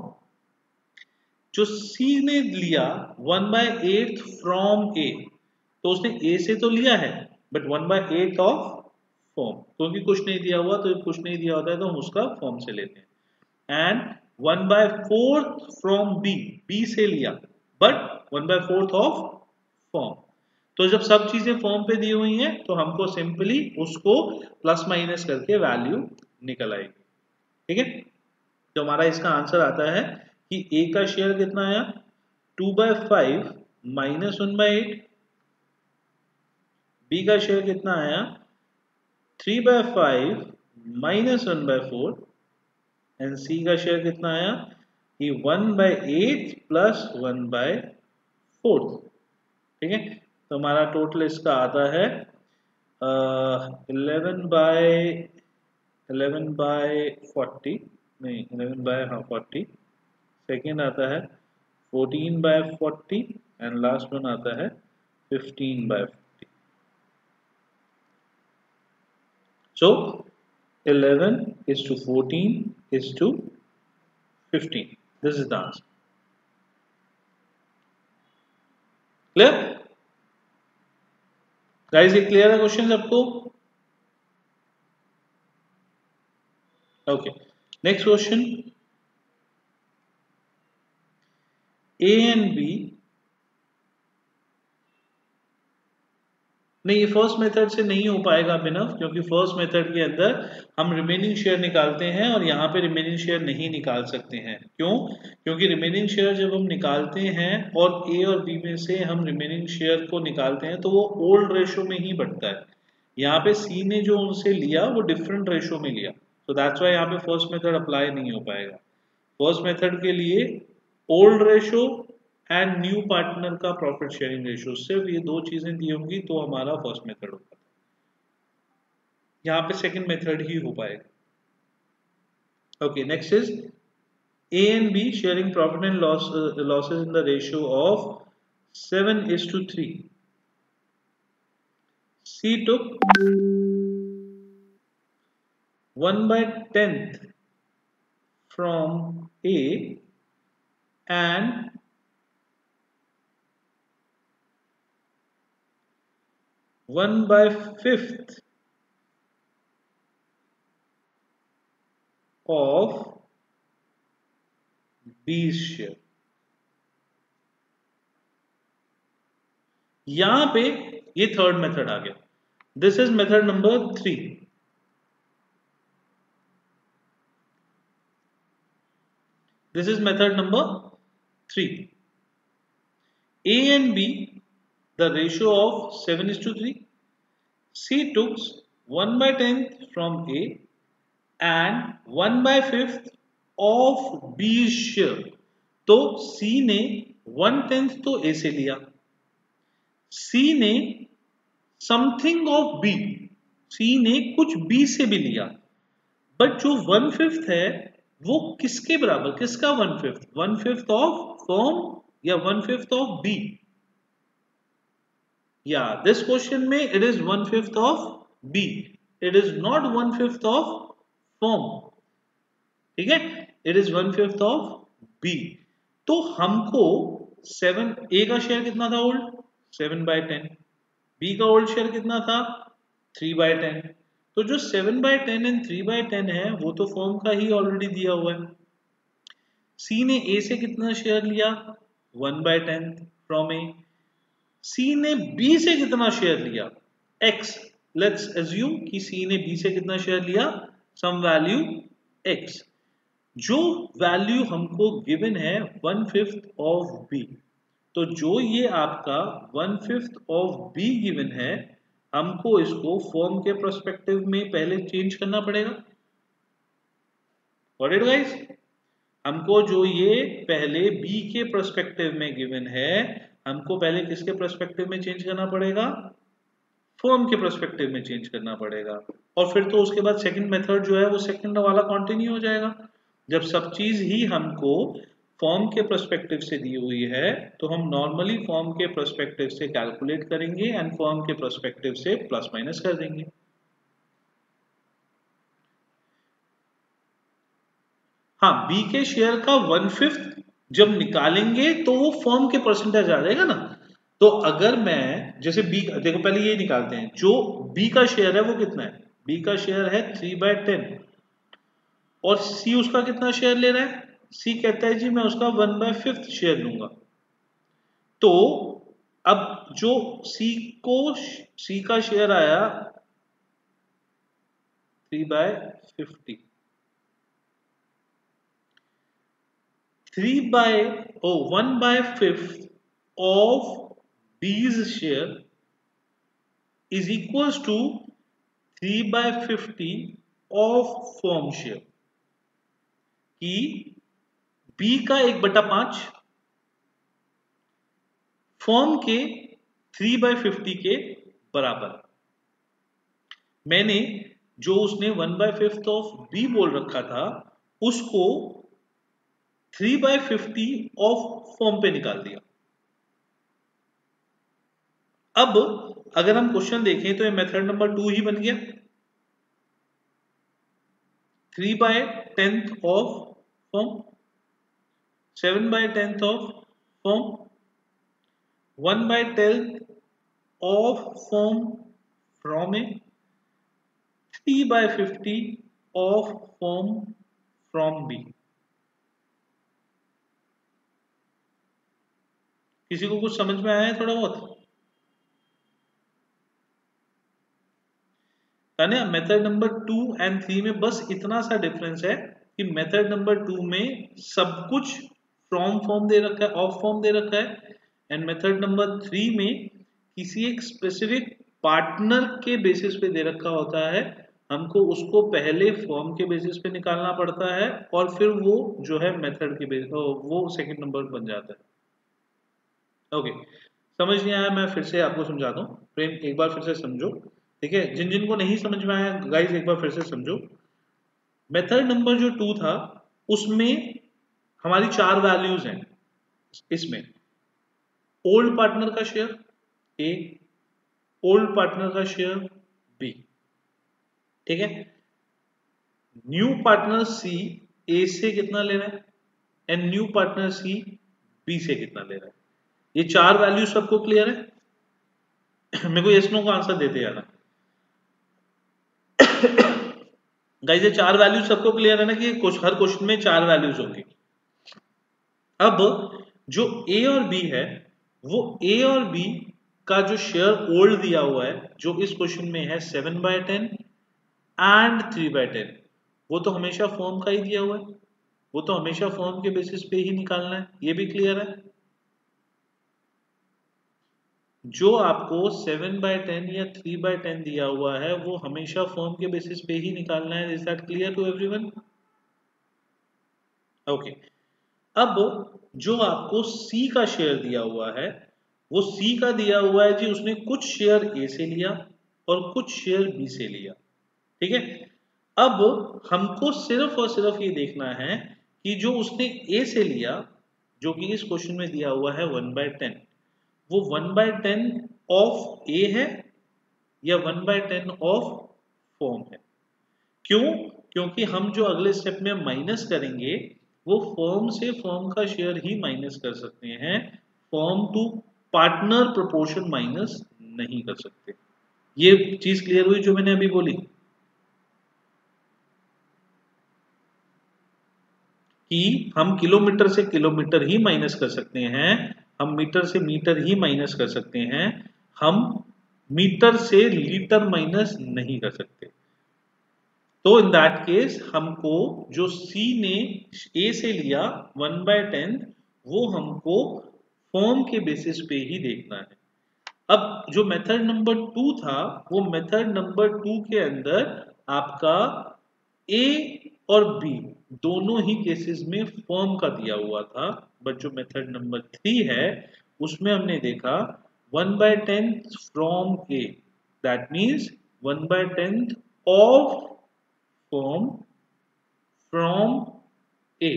जो सी ने लिया 1/8 फ्रॉम ए, तो उसने ए से तो लिया है बट 1/8 ऑफ फॉर्म, क्योंकि कुछ नहीं दिया हुआ, तो कुछ नहीं दिया होता है तो हम उसका फॉर्म से लेते हैं। एंड 1/4 फ्रॉम बी, बी से लिया बट 1/4 ऑफ फॉर्म। तो जब सब चीजें फॉर्म पे दी हुई हैं तो हमको सिंपली उसको प्लस माइनस करके वैल्यू निकल आएगी। ठीक है, तो हमारा इसका आंसर आता है कि ए का शेयर कितना आया 2/5 माइनस 1/8, बी का शेयर कितना आया 3/5 माइनस 1/4 एंड सी का शेयर कितना आया कि 1/8 प्लस 1/4। ठीक है, तो हमारा टोटल इसका आता है 11/40, नहीं 11/40। सेकेंड आता है 14/40 एंड लास्ट वन आता है 15/40। सो 11 is to 14 is to 15, this is the answer। Clear guys, ये क्लियर है क्वेश्चन सबको? Okay, next question, A and B. नहीं, ये फर्स्ट मेथड से नहीं हो पाएगा अभिनव, क्योंकि फर्स्ट मेथड के अंदर हम रिमेनिंग शेयर निकालते हैं और यहाँ पे रिमेनिंग शेयर नहीं निकाल सकते हैं। क्यों? क्योंकि रिमेनिंग शेयर जब हम निकालते हैं और ए और बी में से हम रिमेनिंग शेयर को निकालते हैं तो वो ओल्ड रेशो में ही बढ़ता है। यहाँ पे सी ने जो उनसे लिया वो डिफरेंट रेशो में लिया, तो दैट्स वाई यहाँ पे फर्स्ट मेथड अप्लाई नहीं हो पाएगा। फर्स्ट मेथड के लिए old ratio and new partner का प्रॉफिट शेयरिंग रेशो, सिर्फ ये दो चीजें दी होंगी तो हमारा फर्स्ट मेथड होगा। यहाँ पे सेकंड मेथड ही हो पाएगा। Okay, next is A and B sharing profit and losses in the ratio of 7:3. C took 1/10 from A and 1/5 of B's share। यहां पे ये थर्ड मेथड आ गया। This is method number 3। This is method number 3. A and B, the ratio of 7:3. C took 1/10 from A and 1/5 of B's share। तो C ने 1/10 तो A से लिया, C ने समथिंग ऑफ B, C ने कुछ B से भी लिया, बट जो 1/5 है वो किसके बराबर, किसका 1/5? 1/5 ऑफ फर्म या 1/5 ऑफ बी? या दिस क्वेश्चन में it is 1/5 of B, it is not 1/5 of firm. ठीक है, इट इज 1/5 ऑफ बी। तो हमको 7 ए का शेयर कितना था ओल्ड? 7/10। बी का ओल्ड शेयर कितना था? 3/10। तो जो 7/10 एंड 3/10 है वो तो फर्म का ही ऑलरेडी दिया हुआ है। सी ने ए से कितना शेयर लिया? 1/10 फ्रॉम ए। सी ने बी से कितना शेयर लिया? एक्स। लेट्स एज्यूम कि सी ने बी से कितना शेयर लिया? Some value X. जो वैल्यू हमको गिवन है 1/5 ऑफ बी, तो जो ये आपका 1/5 ऑफ बी गिवन है, हमको इसको फर्म के पर्सपेक्टिव में पहले चेंज करना पड़ेगा। Got it guys? हमको जो ये पहले बी के पर्सपेक्टिव में गिवन है, हमको पहले किसके पर्सपेक्टिव में चेंज करना पड़ेगा? फर्म के पर्सपेक्टिव में चेंज करना पड़ेगा। और फिर तो उसके बाद सेकंड मेथड जो है वो सेकंड वाला कंटिन्यू हो जाएगा। जब सब चीज ही हमको फॉर्म के पर्सपेक्टिव से दी हुई है तो हम नॉर्मली फॉर्म के पर्सपेक्टिव से कैलकुलेट करेंगे एंड फॉर्म के पर्सपेक्टिव से प्लस माइनस कर देंगे। हाँ, बी के शेयर का 1/5 जब निकालेंगे तो वो फॉर्म के परसेंटेज आ जाएगा ना। तो अगर मैं जैसे बी, देखो पहले ये निकालते हैं, जो बी का शेयर है वो कितना है? बी का शेयर है 3/10 और सी उसका कितना शेयर ले रहा है? सी कहता है जी मैं उसका 1/5 शेयर लूंगा। तो अब जो सी का शेयर आया 3/50, 1/5 of B's share is equals to 3/50 of firm share, कि B का 1/5 फर्म के 3/50 के बराबर। मैंने जो उसने 1/5 ऑफ बी बोल रखा था उसको 3/50 ऑफ फर्म पे निकाल दिया। अब अगर हम क्वेश्चन देखें तो ये मेथड नंबर 2 ही बन गया। 3/10 of firm, 7/10 of firm, 1/10 of firm from A, 3/50 of firm from B. किसी को कुछ समझ में आया है थोड़ा बहुत? ना मेथड नंबर 2 एंड 3 में बस इतना सा डिफरेंस है कि मेथड नंबर 2 में सब कुछ फ्रॉम फॉर्म दे रखा है, ऑफ फॉर्म दे रखा है, एंड मेथड नंबर 3 में किसी एक स्पेसिफिक पार्टनर के बेसिस पे दे रखा होता है, हमको उसको पहले फॉर्म के बेसिस पे निकालना पड़ता है और फिर वो जो है मेथड के बेसिस वो सेकंड नंबर बन जाता है। ओके, समझ नहीं आया मैं फिर से आपको समझाता हूँ। प्रेम एक बार फिर से समझो, ठीक है। जिन जिन को नहीं समझ में आया गाइस एक बार फिर से समझो। मेथड नंबर जो 2 था उसमें हमारी 4 वैल्यूज हैं। इसमें ओल्ड पार्टनर का शेयर ए, ओल्ड पार्टनर का शेयर बी, ठीक है। न्यू पार्टनर सी ए से कितना ले रहा है and new partner C B से कितना ले रहा है। ये 4 वैल्यू सबको क्लियर है? मेरे को यस नो का आंसर देते जाना गाइस। ये 4 वैल्यू सबको क्लियर है ना कि हर क्वेश्चन में 4 वैल्यूज होंगी। अब जो ए और बी है वो ए और बी का जो शेयर ओल्ड दिया हुआ है जो इस क्वेश्चन में है 7/10 एंड 3/10, वो तो हमेशा फॉर्म का ही दिया हुआ है, वो तो हमेशा फॉर्म के बेसिस पे ही निकालना है। ये भी क्लियर है? जो आपको 7/10 या 3/10 दिया हुआ है वो हमेशा फॉर्म के बेसिस पे ही निकालना है। Is that clear to everyone? Okay. अब जो आपको सी का शेयर दिया हुआ है वो सी का दिया हुआ है जी, उसने कुछ शेयर ए से लिया और कुछ शेयर बी से लिया, ठीक है। अब हमको सिर्फ और सिर्फ ये देखना है कि जो उसने ए से लिया जो कि इस क्वेश्चन में दिया हुआ है 1/10, वो 1/10 ऑफ ए है या 1/10 ऑफ फॉर्म है। क्यों? क्योंकि हम जो अगले स्टेप में माइनस करेंगे वो फॉर्म से फॉर्म का शेयर ही माइनस कर सकते हैं, form to partner proportion minus नहीं कर सकते। ये चीज क्लियर हुई जो मैंने अभी बोली कि हम किलोमीटर से किलोमीटर ही माइनस कर सकते हैं, हम मीटर से मीटर ही माइनस कर सकते हैं, हम मीटर से लीटर माइनस नहीं कर सकते। तो इन दैट केस हमको जो C ने A से लिया 1/10 वो हमको फॉर्म के बेसिस पे ही देखना है। अब जो मेथड नंबर 2 था वो मेथड नंबर 2 के अंदर आपका A और B दोनों ही केसेस में फॉर्म का दिया हुआ था, बट जो मेथड नंबर 3 है उसमें हमने देखा 1/10 from A, that means 1/10 of form from A.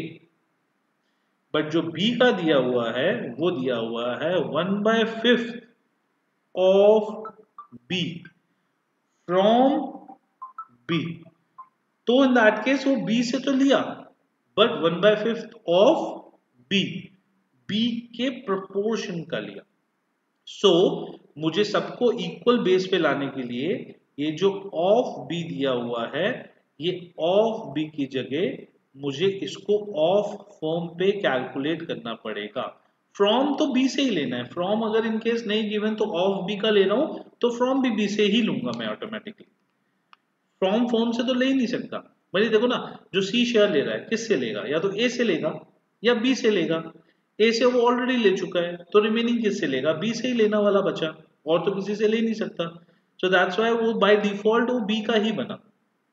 But जो बी का दिया हुआ है वो दिया हुआ है 1/5 ऑफ बी फ्रॉम बी। तो इन दैट केस वो बी से तो लिया बट 1/5 ऑफ बी, बी के प्रोपोर्शन का लिया। सो मुझे सबको इक्वल बेस पे लाने के लिए ये जो ऑफ बी दिया हुआ है ये ऑफ बी की जगह मुझे इसको ऑफ फॉर्म पे कैलकुलेट करना पड़ेगा। फ्रॉम तो बी से ही लेना है, फ्रॉम अगर इन केस नहीं गिवन तो ऑफ बी का ले रहा हूं तो फ्रॉम भी बी से ही लूंगा मैं ऑटोमेटिकली। फ्रॉम फॉर्म से तो ले ही नहीं सकता। भाई देखो ना, जो सी शेयर ले रहा है किससे लेगा, या तो ए से लेगा या बी से लेगा। ए से वो ऑलरेडी ले चुका है तो रिमेनिंग किससे लेगा, बी से ही लेना वाला बचा, और तो किसी से ले नहीं सकता। सो दैट्स व्हाई वो बाय डिफॉल्ट वो बी का ही बना,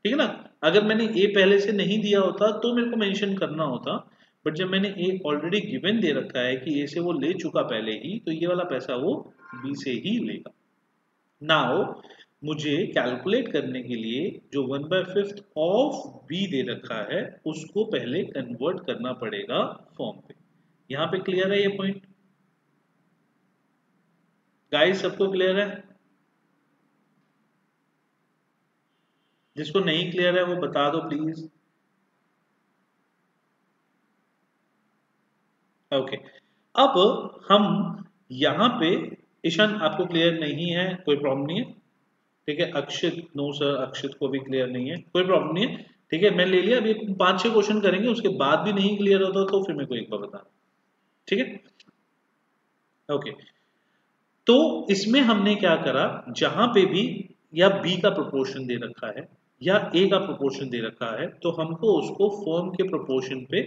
ठीक है ना। अगर मैंने ए पहले से नहीं दिया होता तो मेरे को मेंशन करना होता, बट जब मैंने ए ऑलरेडी गिवन दे रखा है कि ए से वो ले चुका पहले ही, तो ये वाला पैसा वो बी से ही लेगा। नाउ मुझे कैलकुलेट करने के लिए जो 1/5 ऑफ बी दे रखा है उसको पहले कन्वर्ट करना पड़ेगा फॉर्म पे। यहां पे क्लियर है ये पॉइंट गाइस? सबको क्लियर है? जिसको नहीं क्लियर है वो बता दो प्लीज। ओके, अब हम यहाँ पे ईशान आपको क्लियर नहीं है कोई प्रॉब्लम नहीं है, ठीक है। अक्षित, नो सर अक्षित को भी क्लियर नहीं है, कोई प्रॉब्लम नहीं है, ठीक है। मैं ले लिया, अभी 5-6 क्वेश्चन करेंगे उसके बाद भी नहीं क्लियर होता तो फिर मेरे को एक बार बता, ठीक है। ओके, तो इसमें हमने क्या करा, जहां पे भी या बी का प्रोपोर्शन दे रखा है या ए का प्रोपोर्शन दे रखा है तो हमको उसको फॉर्म के प्रोपोर्शन पे,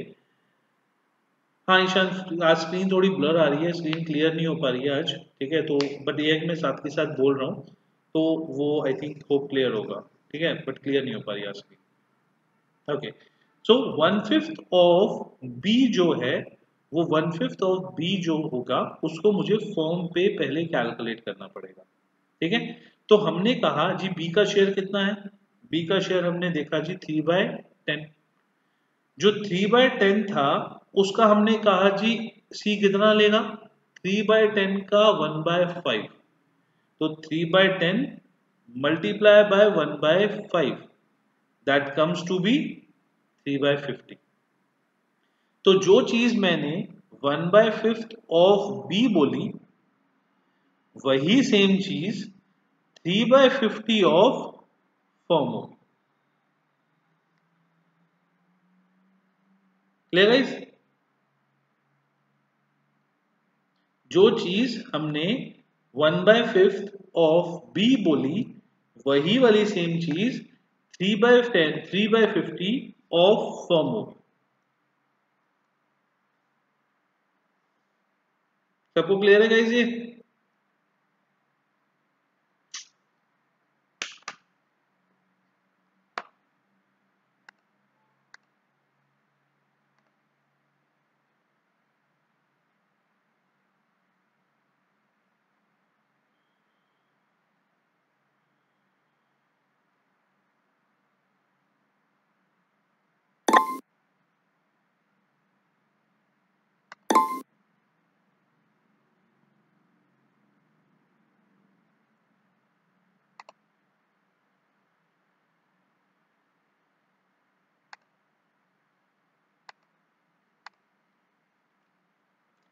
हाँ ईशान आज स्क्रीन थोड़ी ब्लर आ रही है, स्क्रीन क्लियर नहीं हो पा रही है आज, ठीक है। तो बट ये है कि मैं साथ के साथ बोल रहा हूँ तो वो आई थिंक होप क्लियर होगा, ठीक है, बट क्लियर नहीं हो पा रही आज की। ओके, सो 1/5 ऑफ बी जो है वो 1/5 ऑफ बी जो होगा उसको मुझे फॉर्म पे पहले कैलकुलेट करना पड़ेगा। ठीक है, तो हमने कहा जी बी का शेयर कितना है, बी का शेयर हमने देखा जी 3/10। जो 3/10 था उसका हमने कहा जी सी कितना लेगा, 3/10 का 1/5, तो 3/10 multiply by 1/5 that comes to be 3/50। तो जो चीज मैंने 1/5 ऑफ बी बोली वही सेम चीज 3/50 ऑफ फॉर्म होगी। Clear guys? जो चीज हमने 1/5 ऑफ बी बोली वही वाली सेम चीज 3/50 ऑफ फॉर्म होगी। सबको क्लियर है गाइस ये?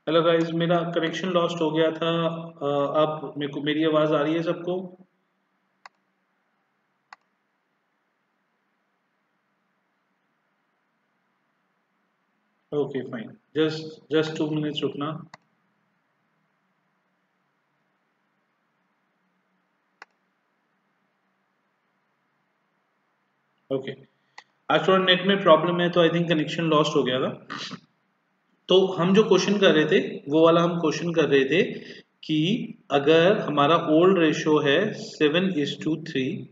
हेलो गाइस, मेरा कनेक्शन लॉस्ट हो गया था। अब मेरे को मेरी आवाज आ रही है सबको? ओके फाइन, जस्ट 2 मिनट्स रुकना। ओके, आज थोड़ा नेट में प्रॉब्लम है तो आई थिंक कनेक्शन लॉस्ट हो गया था। तो हम जो क्वेश्चन कर रहे थे वो वाला हम क्वेश्चन कर रहे थे कि अगर हमारा ओल्ड रेशियो है 7:3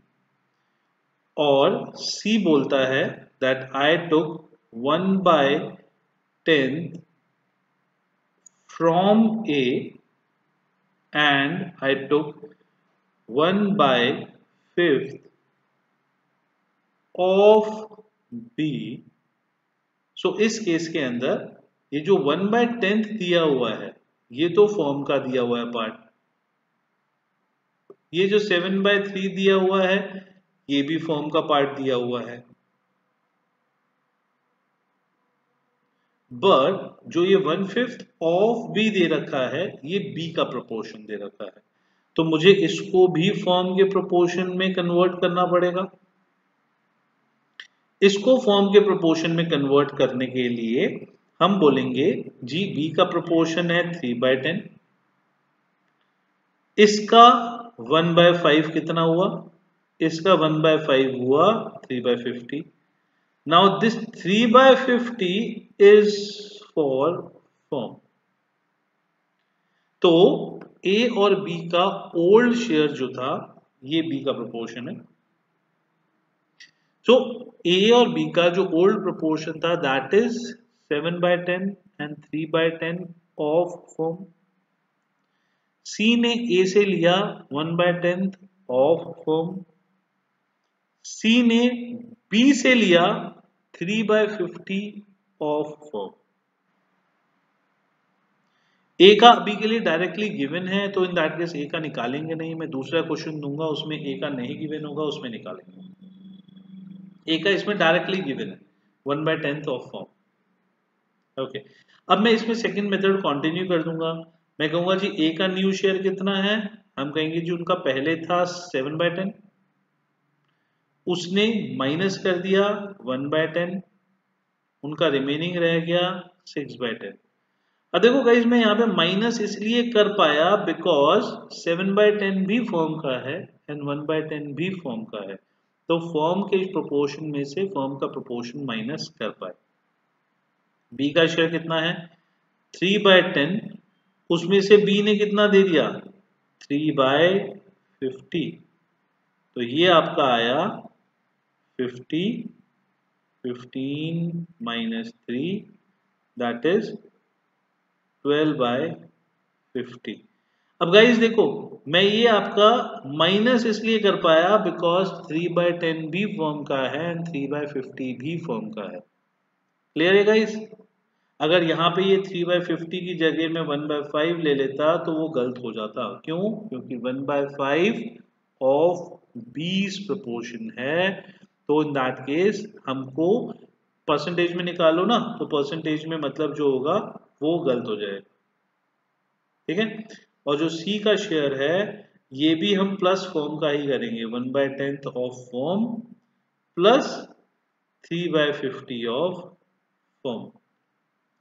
और सी बोलता है that I took 1/10 from A and I took 1/5 of B। सो इस केस के अंदर ये जो 1/10 दिया हुआ है ये तो फॉर्म का दिया हुआ है पार्ट, ये जो 7/3 दिया हुआ है ये भी फॉर्म का पार्ट दिया हुआ है, बट जो ये 1/5 ऑफ बी दे रखा है ये बी का प्रोपोर्शन दे रखा है, तो मुझे इसको भी फॉर्म के प्रोपोर्शन में कन्वर्ट करना पड़ेगा। इसको फॉर्म के प्रोपोर्शन में कन्वर्ट करने के लिए हम बोलेंगे जी बी का प्रोपोर्शन है 3/10, इसका 1/5 कितना हुआ, इसका 1/5 हुआ 3/50। Now this 3/50 is for form. तो ए और बी का ओल्ड शेयर जो था ये बी का प्रोपोर्शन है। So A और B का जो ओल्ड प्रोपोर्शन था that is 7/10 and 3/10 of from. C ने A से लिया 1/10 ऑफ फॉर्म, C ने B से लिया 3/50 ऑफ फॉर्म। A का अभी के लिए डायरेक्टली गिवन है तो इन दैट केस A का निकालेंगे नहीं, मैं दूसरा क्वेश्चन दूंगा उसमें A का नहीं गिवन होगा उसमें निकालेंगे। ए का इसमें डायरेक्टली गिवन है 1/10 ऑफ फॉर्म। ओके, अब मैं इसमें सेकंड मेथड कंटिन्यू कर दूंगा। मैं कहूंगा जी ए का न्यू शेयर कितना है, हम कहेंगे जी उनका पहले था 7/10, उसने माइनस कर दिया 1/10, उनका रिमेनिंग रह गया 6/10। अब देखो गाइस मैं यहाँ पे माइनस इसलिए कर पाया बिकॉज 7/10 भी फॉर्म का है एंड 1/10 भी फॉर्म का है, तो फॉर्म के प्रोपोर्शन में से फॉर्म का प्रोपोर्शन माइनस कर पाए। बी का शेयर कितना है 3/10, उसमें से बी ने कितना दे दिया 3/50, तो ये आपका आया 50, 15 minus 3, that is 12/50। अब गाइस देखो, मैं ये आपका माइनस इसलिए कर पाया बिकॉज 3/10 भी फॉर्म का है एंड 3/50 भी फॉर्म का है। क्लियर है गाइस? अगर यहाँ पे ये 3/50 की जगह में 1/5 ले लेता तो वो गलत हो जाता। क्यों? क्योंकि 1/5 ऑफ बीस प्रोपोर्शन है, तो इन दैट केस हमको परसेंटेज में निकालो ना, तो परसेंटेज में मतलब जो होगा वो गलत हो जाएगा। ठीक है? और जो सी का शेयर है ये भी हम प्लस फॉर्म का ही करेंगे, 1/10 of form plus 3/50 of form.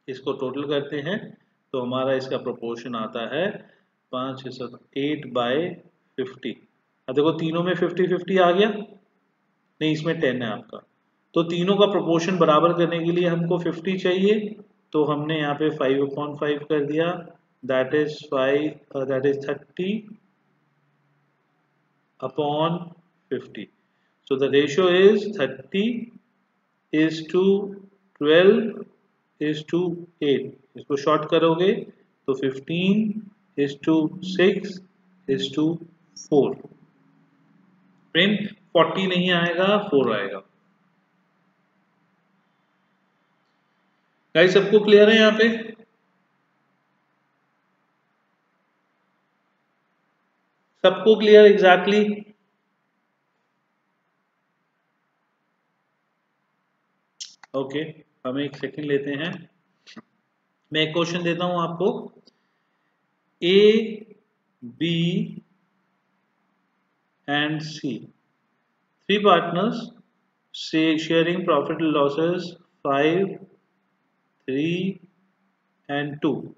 इसको टोटल करते हैं तो हमारा इसका प्रोपोर्शन आता है 5 8/50। अब देखो तीनों में 50-50 आ गया, नहीं इसमें 10 है आपका, तो तीनों का प्रोपोर्शन बराबर करने के लिए हमको 50 चाहिए, तो हमने यहाँ पे 5/5 कर दिया, that is 30/50। So the ratio is 30:12:8। इसको शॉर्ट करोगे तो 15:6:4। फ्रेंड 40 नहीं आएगा, 4 आएगा। गाइस सबको क्लियर है यहाँ पे? सबको क्लियर एग्जैक्टली? ओके, हम एक सेकंड लेते हैं। मैं एक क्वेश्चन देता हूं आपको। A, B and C, 3 partners sharing profit and losses 5, 3 and 2.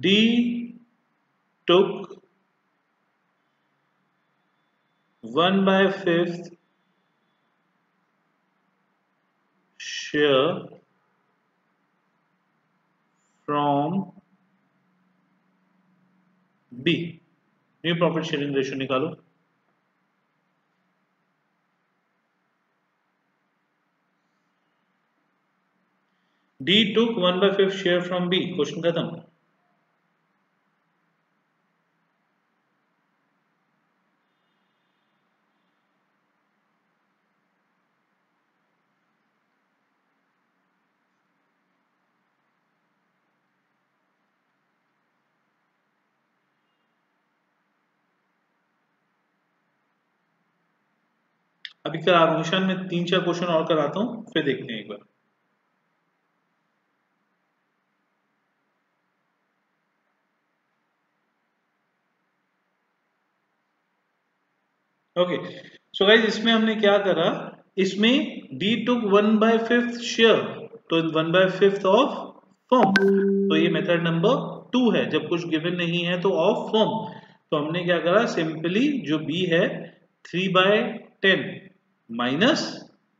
D took 1/5 share from B। New profit sharing ratio निकालो। D took 1/5 share from B। Question खत्म। अभी कल निशान में 3-4 क्वेश्चन और कराता हूं, फिर देखते हैं एक बार। ओके सो गाइस, इसमें हमने क्या करा, इसमें D took 1/5 शेयर, तो 1/5 ऑफ फॉर्म, तो ये मेथड नंबर 2 है। जब कुछ गिवन नहीं है तो ऑफ फॉर्म, तो हमने क्या करा, सिंपली जो B है 3/10 माइनस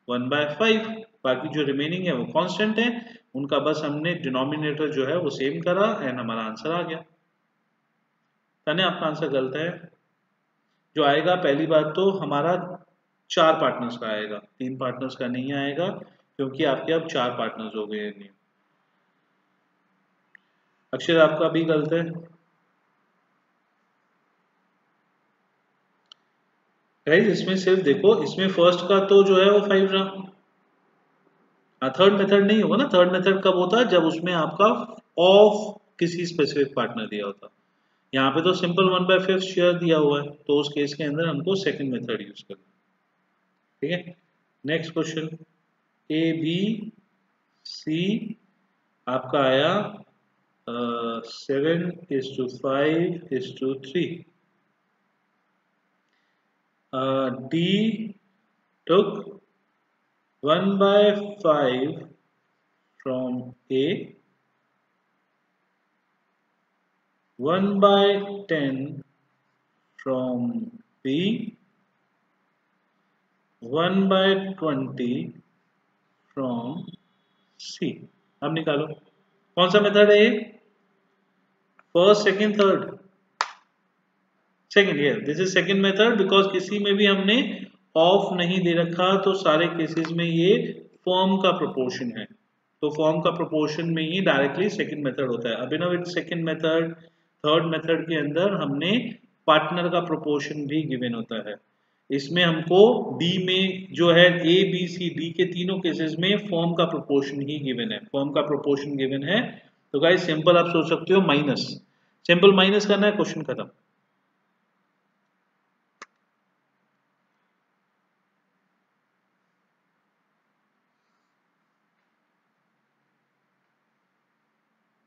1/5, बाकी जो रिमेनिंग है वो कांस्टेंट है, उनका बस हमने डिनोमिनेटर जो है वो सेम करा एंड हमारा आंसर आ गया। तने आपका आंसर गलत है। जो आएगा पहली बात तो हमारा 4 पार्टनर्स का आएगा, 3 पार्टनर्स का नहीं आएगा, क्योंकि आपके अब 4 पार्टनर्स हो गए हैं। अक्षर आपका भी गलत है। गाइस इसमें सिर्फ देखो, इसमें फर्स्ट का तो जो है वो 5 रहा। थर्ड मेथड नहीं होगा ना। थर्ड मेथड कब होता है, जब उसमें आपका ऑफ किसी स्पेसिफिक पार्टनर दिया होता। यहाँ पे तो सिंपल 1/5 शेयर दिया हुआ है, तो उस केस के अंदर हमको सेकंड मेथड यूज करना। ठीक है, next question. A B C आपका आया 7:5:3। D took 1/5 from A, 1/10 from B, 1/20 from C। अब निकालो कौन सा मेथड है ये, फर्स्ट सेकंड थर्ड? सेकंड, ये this is second method, because किसी में भी हमने ऑफ नहीं दे रखा तो सारे केसेस में ये फॉर्म का प्रोपोर्शन है, तो फॉर्म का प्रोपोर्शन में ही डायरेक्टली सेकंड मेथड होता है। Abhinav it second method, third method के अंदर हमने पार्टनर का प्रोपोर्शन भी गिवन होता है। इसमें हमको डी में जो है ए बी सी डी के तीनों केसेस में फॉर्म का प्रोपोर्शन ही गिवन है, फॉर्म का प्रोपोर्शन गिवन है। तो गाइस सिंपल आप सोच सकते हो माइनस, सिंपल माइनस करना है, क्वेश्चन खत्म।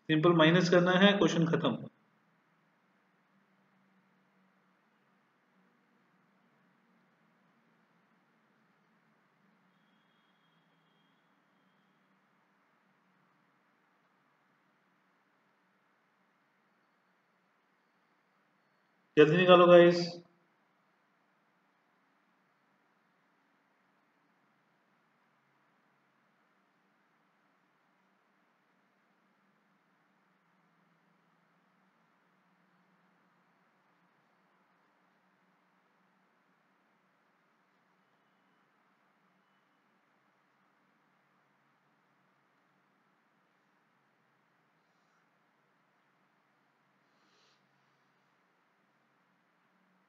सिंपल माइनस करना है, क्वेश्चन खत्म। जल्दी निकालो गाइस।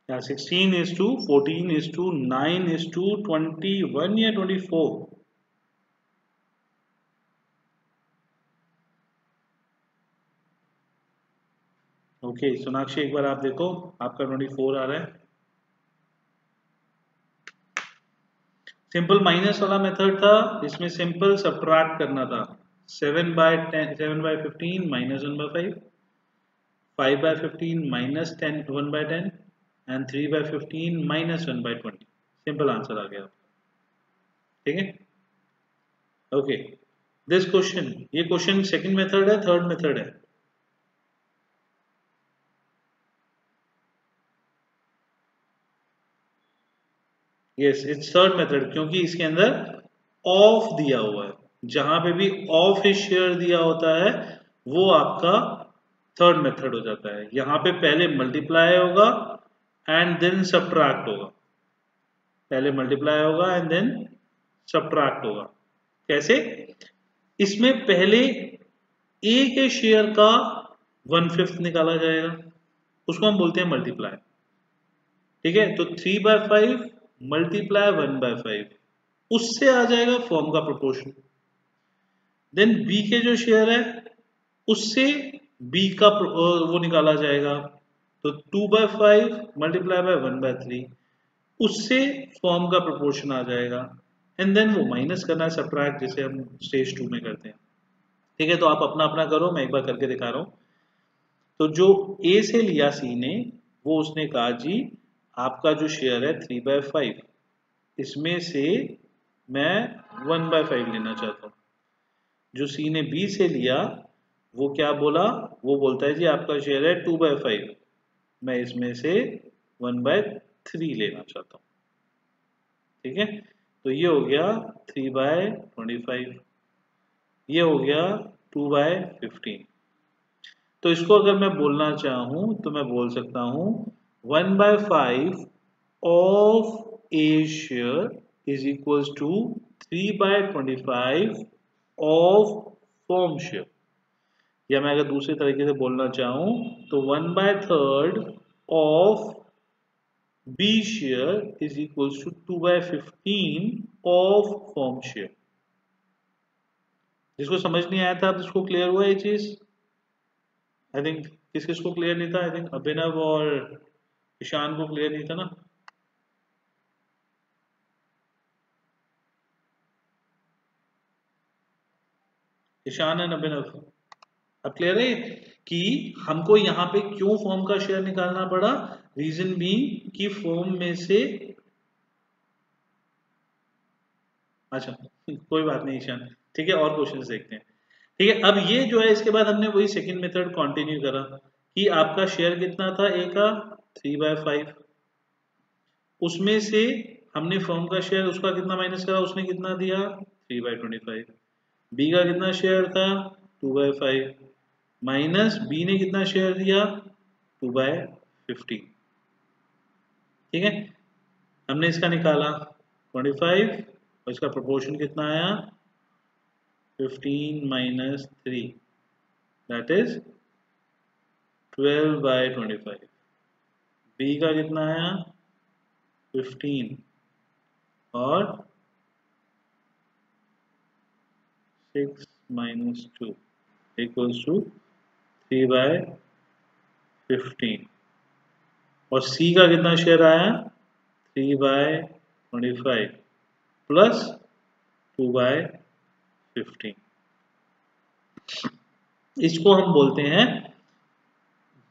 क्या 16:14:9:21 या 24? ओके सोनाक्षी एक बार आप देखो, आपका 24 आ रहा है। सिंपल माइनस वाला मेथड था, इसमें सिंपल सब्ट्रैक्ट करना था। 7/10 7/15 -1/5, 5/15 -10 1/10 एंड 3/15 -1/20। सिंपल आंसर आ गया, ठीक है। ओके दिस क्वेश्चन, ये क्वेश्चन सेकंड मेथड है थर्ड मेथड है? यस इट्स थर्ड मेथड, क्योंकि इसके अंदर ऑफ दिया हुआ है। जहां पे भी ऑफ इज शेयर दिया होता है वो आपका थर्ड मेथड हो जाता है। यहां पे पहले मल्टीप्लाई होगा एंड देन सब्ट्रैक्ट होगा, पहले मल्टीप्लाई होगा एंड देन सब्ट्रैक्ट होगा। कैसे? इसमें पहले ए के शेयर का 1/5 निकाला जाएगा, उसको हम बोलते हैं मल्टीप्लाई, ठीक है। तो 3/5 मल्टीप्लाई 1/5, उससे आ जाएगा फॉर्म का प्रोपोर्शन। देन बी के जो शेयर है उससे बी का वो निकाला जाएगा, तो 2/5 मल्टीप्लाई बाय 1/3, उससे फॉर्म का प्रोपोर्शन आ जाएगा। एंड देन वो माइनस करना है, सब्ट्रैक्ट, जैसे हम स्टेज 2 में करते हैं, ठीक है। तो आप अपना अपना करो, मैं एक बार करके दिखा रहा हूं। तो जो ए से लिया सी ने, वो उसने कहा जी आपका जो शेयर है 3/5, इसमें से मैं 1/5 लेना चाहता हूँ। जो सी ने बी से लिया वो क्या बोला, वो बोलता है जी आपका शेयर है 2/5, मैं इसमें से 1/3 लेना चाहता हूँ, ठीक है। तो ये हो गया 3/25, ये हो गया 2/15। तो इसको अगर मैं बोलना चाहूं तो मैं बोल सकता हूं 1/5 of A share is equals to 3/25 of form share. या मैं अगर दूसरे तरीके से बोलना चाहूं तो 1/3 of B share is equals to 2/15 of form share. जिसको समझ नहीं आया था अब इसको क्लियर हुआ ये चीज? आई थिंक किस किस को क्लियर नहीं था? आई थिंक अभिनव और ईशान को क्लियर नहीं था ना? ईशान एंड अभिनव, अब क्लियर है कि हमको यहाँ पे क्यों फॉर्म का शेयर निकालना पड़ा? रीजन भी कि फॉर्म में से, अच्छा कोई बात नहीं ईशान, ठीक है। और क्वेश्चंस देखते हैं, ठीक है। अब ये जो है इसके बाद हमने वही सेकंड मेथड कंटिन्यू करा कि आपका शेयर कितना था ए का 3/5, उसमें से हमने फर्म का शेयर उसका कितना माइनस करा, उसने कितना दिया 3/25। बी का कितना शेयर था 2/5 माइनस बी ने कितना शेयर दिया 2/15, ठीक है। हमने इसका निकाला 25 और इसका प्रोपोर्शन कितना आया 15 माइनस 3 दैट इज 12/25। बी का कितना आया 15 और 6 माइनस 2 इक्वल्स टू 3/15 और सी का कितना शेयर आया 3/25 प्लस 2/15। इसको हम बोलते हैं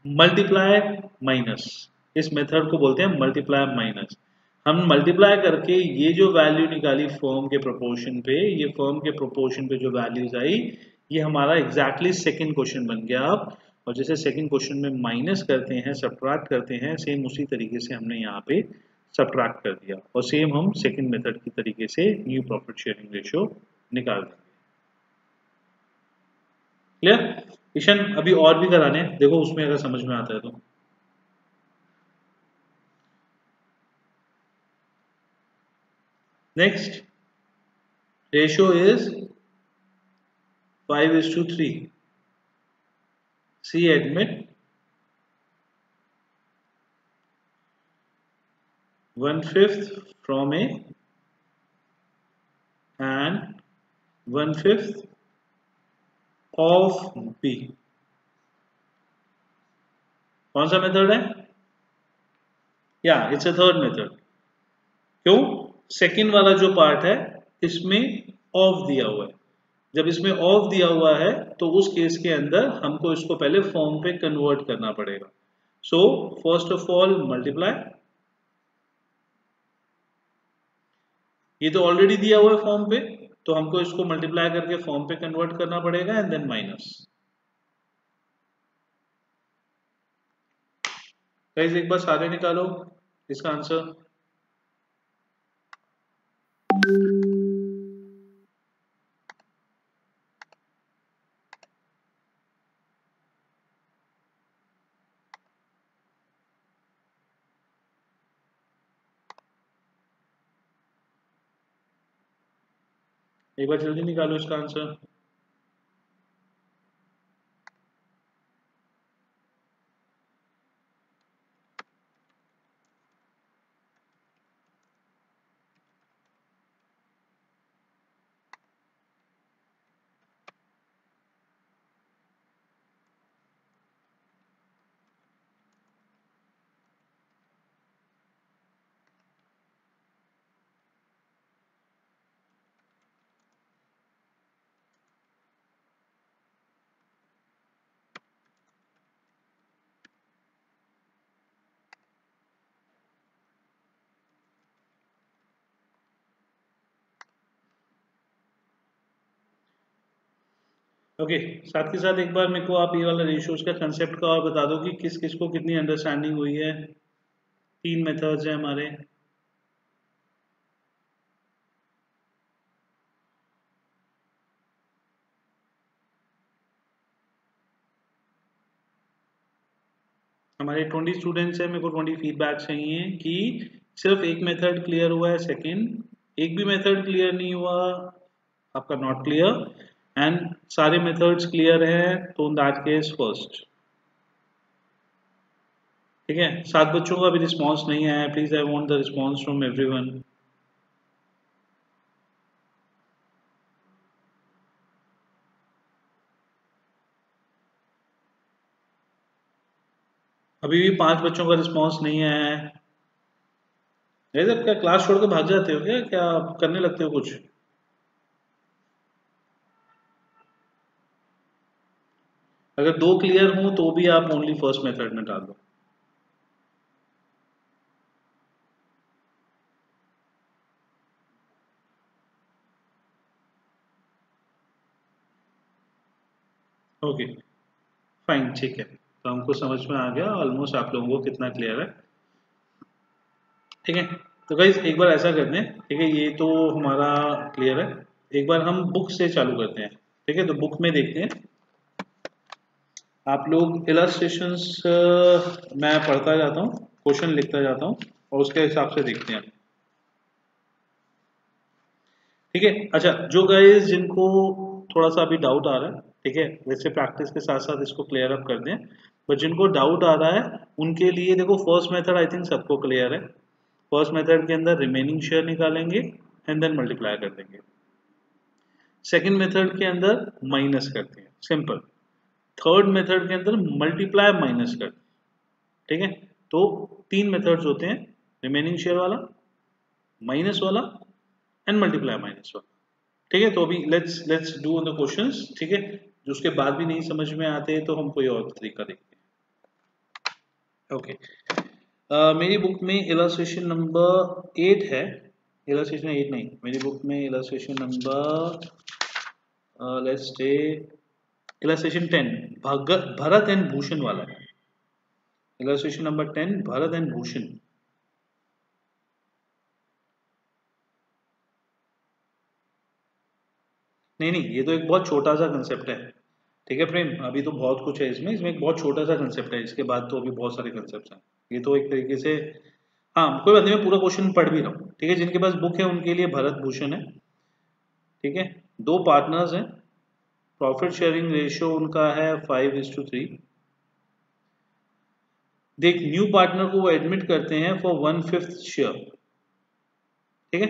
मल्टीप्लाई माइनस। इस मेथड को बोलते हैं मल्टीप्लाई माइनस। हम मल्टीप्लाई करके ये जो वैल्यू निकाली फर्म के प्रोपोर्शन पे, ये फर्म के प्रोपोर्शन पे जो वैल्यूज आई, ये हमारा एग्जैक्टली सेकंड क्वेश्चन बन गया अब। और जैसे सेकंड क्वेश्चन में माइनस करते हैं, सब्ट्रैक्ट करते हैं, सेम उसी तरीके से हमने यहाँ पे सब्ट्रैक्ट कर दिया और सेम हम सेकंड मेथड की तरीके से न्यू प्रॉफिट शेयरिंग रेशियो निकाल देंगे। क्लियर? ईशन अभी और भी कराने हैं, देखो उसमें अगर समझ में आता है तो। Next ratio is 5:3। C admit 1/5 from A and 1/5 of B। कौन सा मेथड है? या इट्स अ थर्ड मेथड। क्यों? सेकंड वाला जो पार्ट है इसमें ऑफ दिया हुआ है। जब इसमें ऑफ दिया हुआ है तो उस केस के अंदर हमको इसको पहले फॉर्म पे कन्वर्ट करना पड़ेगा। So first of all multiply, ये तो ऑलरेडी दिया हुआ है फॉर्म पे, तो हमको इसको मल्टीप्लाई करके फॉर्म पे कन्वर्ट करना पड़ेगा एंड देन माइनस। गाइस एक बार सारे निकालो इसका आंसर। एक बार जल्दी निकालो इसका आंसर। ओके साथ के साथ एक बार मेरे को आप ये वाला रेशियोज का कंसेप्ट का और बता दो कि किस किस को कितनी अंडरस्टैंडिंग हुई है। 3 मेथड्स हैं हमारे। हमारे 20 स्टूडेंट्स हैं, मेरे को 20 फीडबैक चाहिए कि सिर्फ एक मेथड क्लियर हुआ है, सेकंड एक भी मेथड क्लियर नहीं हुआ, आपका नॉट क्लियर, एंड सारे मेथड्स क्लियर हैं तो इन दैट केस फर्स्ट। ठीक है, 7 बच्चों का भी रिस्पांस नहीं आया, please I want the response from everyone. अभी भी 5 बच्चों का रिस्पांस नहीं आया है। क्या क्लास छोड़ के भाग जाते हो क्या? क्या करने लगते हो कुछ? अगर 2 क्लियर हो तो भी आप ओनली फर्स्ट मेथड में डाल दो। ओके फाइन, ठीक है, तो हमको समझ में आ गया ऑलमोस्ट आप लोगों को कितना क्लियर है। ठीक है, तो गाइस एक बार ऐसा करते हैं, ठीक है, ये तो हमारा क्लियर है। एक बार हम बुक से चालू करते हैं। ठीक है, तो बुक में देखते हैं। आप लोग इलस्ट्रेशंस मैं पढ़ता जाता हूँ, क्वेश्चन लिखता जाता हूँ और उसके हिसाब से देखते हैं। ठीक है। अच्छा, जो गाइस जिनको थोड़ा सा अभी डाउट आ रहा है, ठीक है, वैसे प्रैक्टिस के साथ साथ इसको क्लियर अप कर दें, पर जिनको डाउट आ रहा है उनके लिए देखो, फर्स्ट मेथड आई थिंक सबको क्लियर है। फर्स्ट मेथड के अंदर रिमेनिंग शेयर निकालेंगे एंड देन मल्टीप्लाई कर देंगे। सेकंड मेथड के अंदर माइनस करते हैं, सिंपल। थर्ड मेथड के अंदर मल्टीप्लाई माइनस करते हैं, ठीक है। तो तीन मेथड्स होते हैं, रिमेनिंग शेयर वाला, माइनस वाला एंड मल्टीप्लाई माइनस वाला, ठीक है। तो अभी let's let's do on the questions, ठीक है। जो उसके बाद भी नहीं समझ में आते तो हम कोई और तरीका देखते हैं। ओके, मेरी बुक में इलस्ट्रेशन नंबर 8 है, इलस्ट्रेशन 8 नहीं, मेरी बुक में illustration number let's say illustration 10 Bharat and Bhushan वाला है। Illustration number 10 Bharat and Bhushan. नहीं नहीं, ये तो एक बहुत छोटा सा कंसेप्ट है, ठीक है प्रेम, अभी तो बहुत कुछ है इसमें, इसमें एक बहुत छोटा सा कंसेप्ट है, इसके बाद तो अभी बहुत सारे कंसेप्ट हैं। ये तो एक तरीके से, हाँ कोई बात नहीं, मैं पूरा क्वेश्चन पढ़ भी रहा हूँ, ठीक है। जिनके पास बुक है उनके लिए भरत भूषण है, ठीक है। दो पार्टनर्स हैं, प्रॉफिट शेयरिंग रेशियो उनका है 5:3। देख, न्यू पार्टनर को वो एडमिट करते हैं फॉर 1/5 शेयर, ठीक है,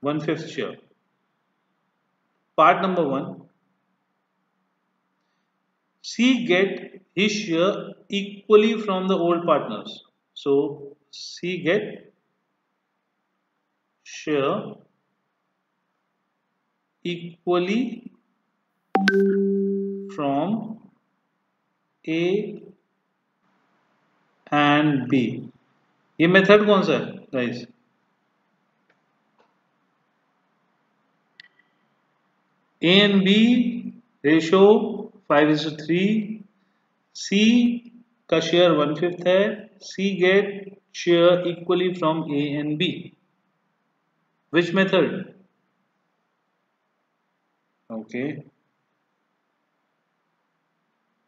1/5 share. Part number 1, C get his share equally from the old partners. So C get share equally from A and B. ये मेथड कौन सा है guys? A and B ratio 5:3, C का share 1/5 है, C get share equally from A and B. Which method? Okay,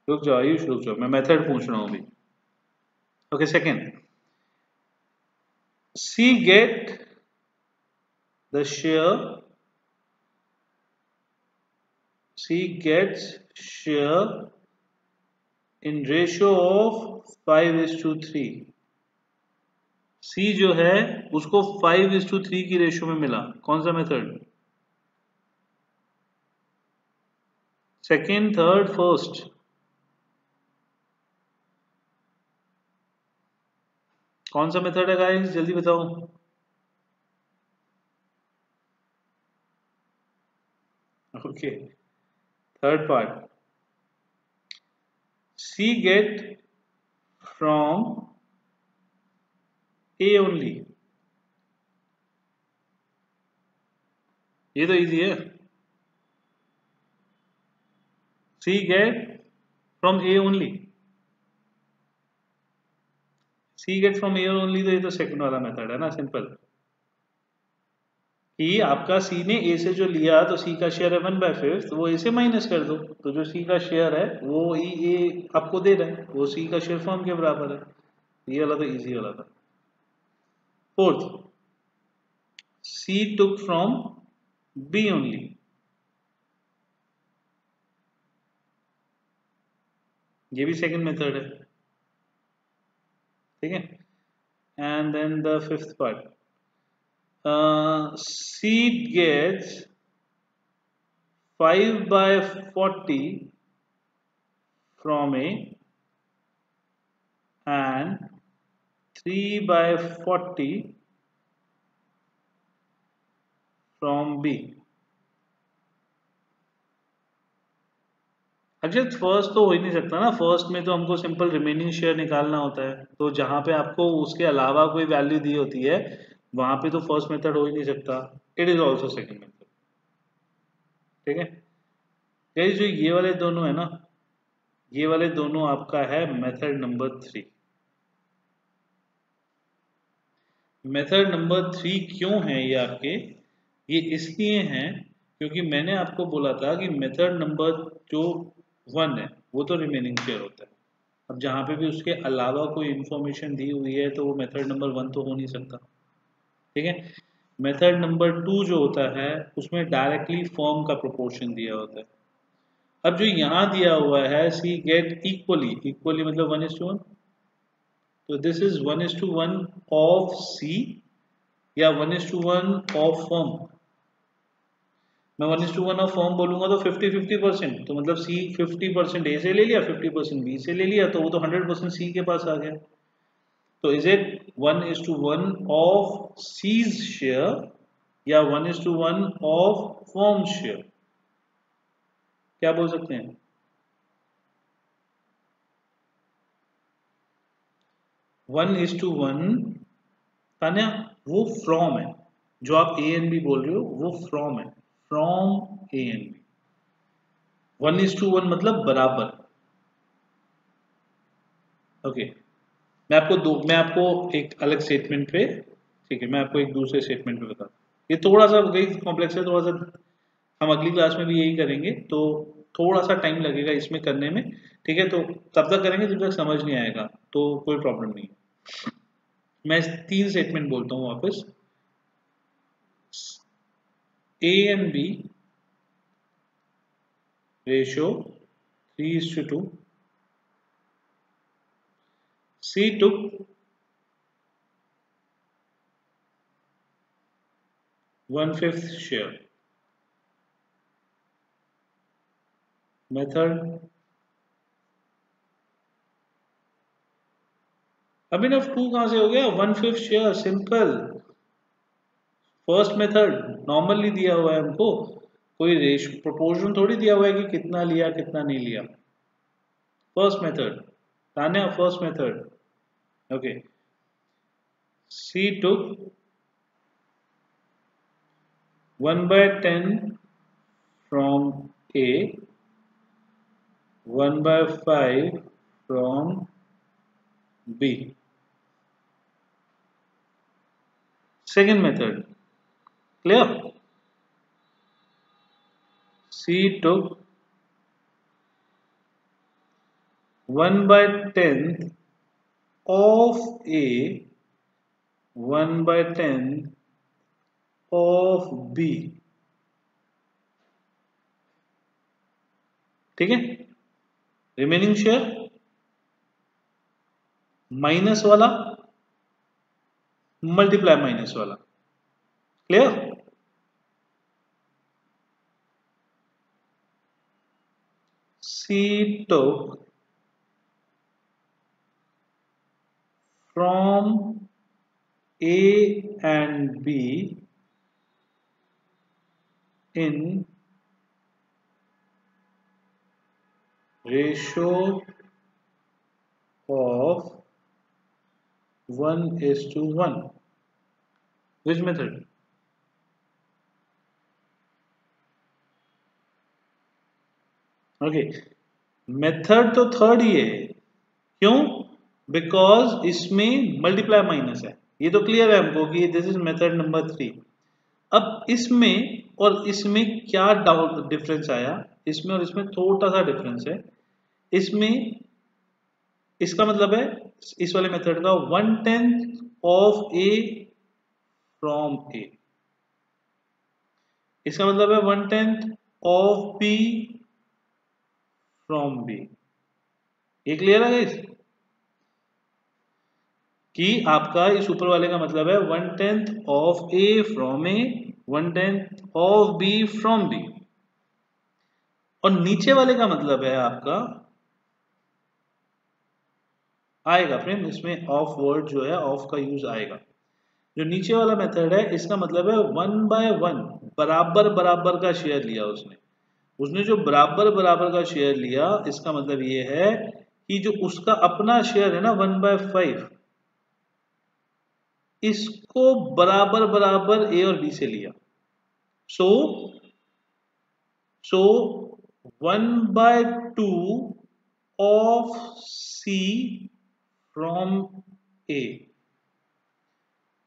रुक जाओ आयुष, रुक जाओ, मैं मेथड पूछ रहा हूँ अभी। Okay, second, C get the share, C gets share in ratio of 5:3। C जो है उसको 5:3 की रेशियो में मिला, कौन सा मेथड? Second, third, first? कौन सा मेथड है गाइस, जल्दी बताओ। Okay, third part, C get from A only। ये तो इजी है, C get from A only, C get from A only, तो ये तो सेकंड वाला मेथड है ना, सिंपल। कि आपका C ने A से जो लिया तो C का शेयर है 1/5, तो वो A से माइनस कर दो, तो जो C का शेयर है वो ही A आपको दे रहा है, वो C का शेयर फॉर्म के बराबर है। ये वाला तो इजी वाला था। Fourth, C took from B only। ये भी सेकंड मेथड है, ठीक है। And then the fifth part, C gets 5/40 from A and 3/40 from B। अच्छा, फर्स्ट तो हो ही नहीं सकता ना, फर्स्ट में तो हमको सिंपल रिमेनिंग शेयर निकालना होता है, तो जहां पे आपको उसके अलावा कोई वैल्यू दी होती है वहां पे तो फर्स्ट मेथड हो ही नहीं सकता। It is also second method, ठीक है। गाइस, जो ये वाले दोनों है ना, ये वाले दोनों आपका है मेथड नंबर 3। मेथड नंबर 3 क्यों है ये आपके? ये इसलिए हैं क्योंकि मैंने आपको बोला था कि मेथड नंबर जो 1 है वो तो रिमेनिंग शेयर होता है। अब जहाँ पे भी उसके अलावा कोई इंफॉर्मेशन दी हुई है तो वो मेथड नंबर 1 तो हो नहीं सकता, ठीक है। मेथड नंबर 2 जो होता है उसमें डायरेक्टली फॉर्म का प्रोपोर्शन दिया होता है। अब जो यहाँ दिया हुआ है सी गेट इक्वली, इक्वली मतलब 1:1, तो दिस इज 1:1 ऑफ सी या 1:1 ऑफ फॉर्म। मैं 1:1 ऑफ फॉर्म बोलूंगा तो 50-50%, तो मतलब सी 50% ए से ले लिया, 50% बी से ले लिया, तो वो तो 100% सी के पास आ गया। तो is it 1:1 of C's share या 1:1 ऑफ फॉर्म शेयर? क्या बोल सकते हैं? 1:1 तान्या वो फ्रॉम है, जो आप ए एंड बी बोल रहे हो वो फ्रॉम है, फ्रॉम ए एंड बी। 1:1 मतलब बराबर। ओके, मैं आपको एक अलग स्टेटमेंट पे, ठीक है, मैं आपको एक दूसरे स्टेटमेंट पे बताता हूँ। ये थोड़ा सा वही कॉम्प्लेक्स है, थोड़ा सा हम अगली क्लास में भी यही करेंगे, तो थोड़ा सा टाइम लगेगा इसमें करने में, ठीक है। तो तब तक करेंगे जब तक समझ नहीं आएगा, तो कोई प्रॉब्लम नहीं है। मैं 3 स्टेटमेंट बोलता हूँ वापस। A and B ratio 3:2, C took 1/5 share. Method, Abhinav 2 कहां से हो गया? 1/5 share, simple. First method normally दिया हुआ है हमको, कोई रेशियो प्रोपोर्शन थोड़ी दिया हुआ है कि कितना लिया कितना नहीं लिया। First method, Tanya first method. Okay, C took 1/10 from A, 1/5 from B. Second method, clear? C took 1/10 of A, 1/10 of B, ठीक है। रिमेनिंग शेयर माइनस वाला मल्टीप्लाई माइनस वाला, clear? C took from A and B in ratio of 1:1. Which method? Okay, method तो third ही है। क्यों? Because इसमें multiply minus है, ये तो क्लियर है हमको कि दिस इज मेथड नंबर 3। अब इसमें और इसमें क्या डाउट डिफरेंस आया? इसमें और इसमें थोड़ा सा डिफरेंस है। इसमें इसका मतलब है इस वाले मेथड का 1/10 ऑफ ए फ्रॉम ए, इसका मतलब है 1/10 ऑफ बी फ्रॉम बी। ये क्लियर है गाइस कि आपका इस ऊपर वाले का मतलब है 1/10 of A from A, 1/10 of B from B, और नीचे वाले का मतलब है आपका आएगा फ्रेंड, इसमें ऑफ वर्ड जो है ऑफ का यूज आएगा। जो नीचे वाला मेथड है इसका मतलब है 1/1, बराबर बराबर का शेयर लिया उसने। उसने जो बराबर बराबर का शेयर लिया, इसका मतलब ये है कि जो उसका अपना शेयर है ना 1/5, इसको बराबर बराबर ए और बी से लिया। So so 1/2 of C from A,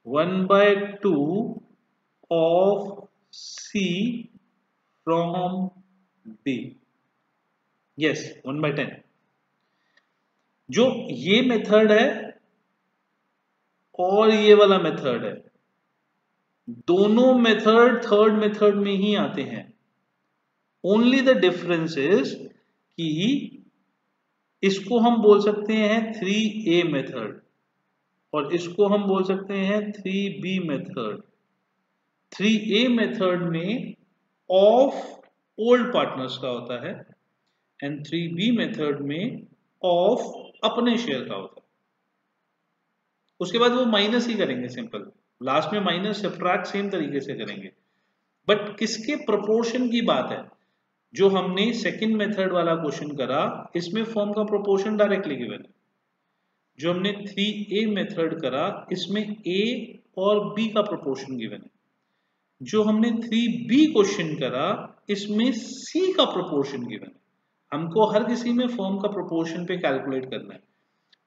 1/2 of C from B, yes 1/10। जो ये मेथड है और ये वाला मेथड है, दोनों मेथड थर्ड मेथड में ही आते हैं। ओनली द डिफरेंस इज कि इसको हम बोल सकते हैं 3A मेथड और इसको हम बोल सकते हैं 3B मेथड। 3A मेथड में ऑफ ओल्ड पार्टनर्स का होता है एंड 3B मेथड में ऑफ अपने शेयर का होता है। उसके बाद वो माइनस ही करेंगे, सिंपल लास्ट में माइनस सब्ट्रैक्ट सेम तरीके से करेंगे। बट किसके प्रोपोर्शन की बात है? जो हमने सेकंड मेथड वाला क्वेश्चन करा इसमें फॉर्म का प्रोपोर्शन डायरेक्टली गिवन है। जो हमने 3A मेथड करा इसमें A और B का प्रोपोर्शन गिवन है। जो हमने 3B क्वेश्चन करा इसमें C का प्रोपोर्शन गिवन है। हमको हर किसी में फॉर्म का प्रोपोर्शन पे कैलकुलेट करना है,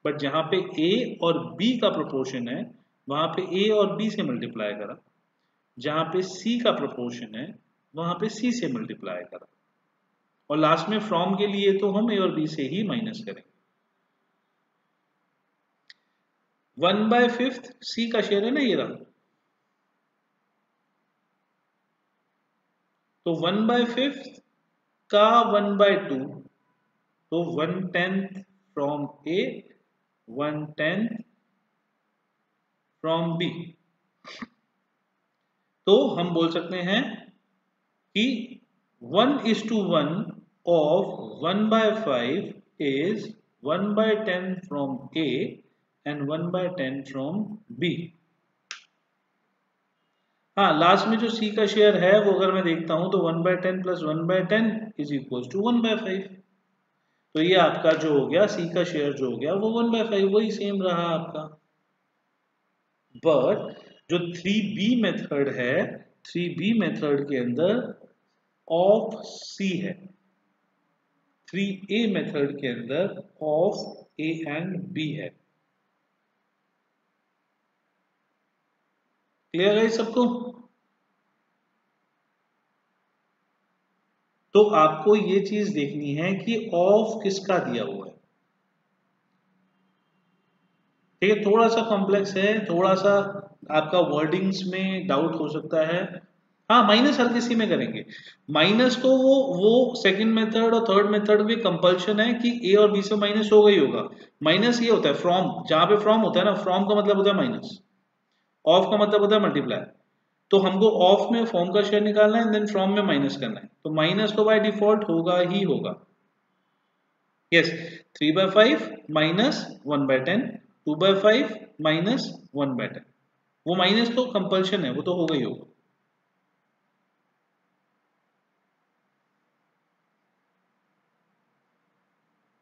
बट जहां पे A और B का प्रोपोर्शन है वहां पे A और B से मल्टीप्लाई करा, जहां पे C का प्रोपोर्शन है वहां पे C से मल्टीप्लाई करा, और लास्ट में फ्रॉम के लिए तो हम A और B से ही माइनस करेंगे। 1/5 C का शेयर है ना ये रहा, तो 1/5 का 1/2, तो 1/10 फ्रॉम A, 1/10 फ्रॉम B। तो हम बोल सकते हैं कि 1:1 of 1/5 is 1/10 from A and 1/10 from B। हाँ, लास्ट में जो C का शेयर है वो अगर मैं देखता हूं तो 1/10 प्लस 1/10 इज इक्वल टू 1/5। तो ये आपका जो हो गया C का शेयर जो हो गया वो 1/5 वही सेम रहा आपका। बट जो 3B मेथड है, 3B मेथड के अंदर ऑफ C है, 3A मेथड के अंदर ऑफ A एंड B है। क्लियर है सबको? तो आपको ये चीज देखनी है कि ऑफ किसका दिया हुआ है। ठीक है, थोड़ा सा कॉम्प्लेक्स है, थोड़ा सा आपका वर्डिंग्स में डाउट हो सकता है। हाँ, माइनस हर किसी में करेंगे। माइनस तो वो सेकंड मेथड और थर्ड मेथड में कंपल्शन है कि ए और बी से माइनस होगा ही होगा। माइनस ये होता है फ्रॉम, जहां पे फ्रॉम होता है ना, फ्रॉम का मतलब होता है माइनस, ऑफ का मतलब होता है मल्टीप्लाई। तो हमको ऑफ में फॉर्म का शेयर निकालना है, देन फ्रॉम में माइनस करना है, तो माइनस तो बाय डिफॉल्ट होगा ही होगा। यस, 3/5 माइनस 1/10, 2/5 माइनस 1/10, वो माइनस तो कंपल्शन है, वो तो होगा ही होगा।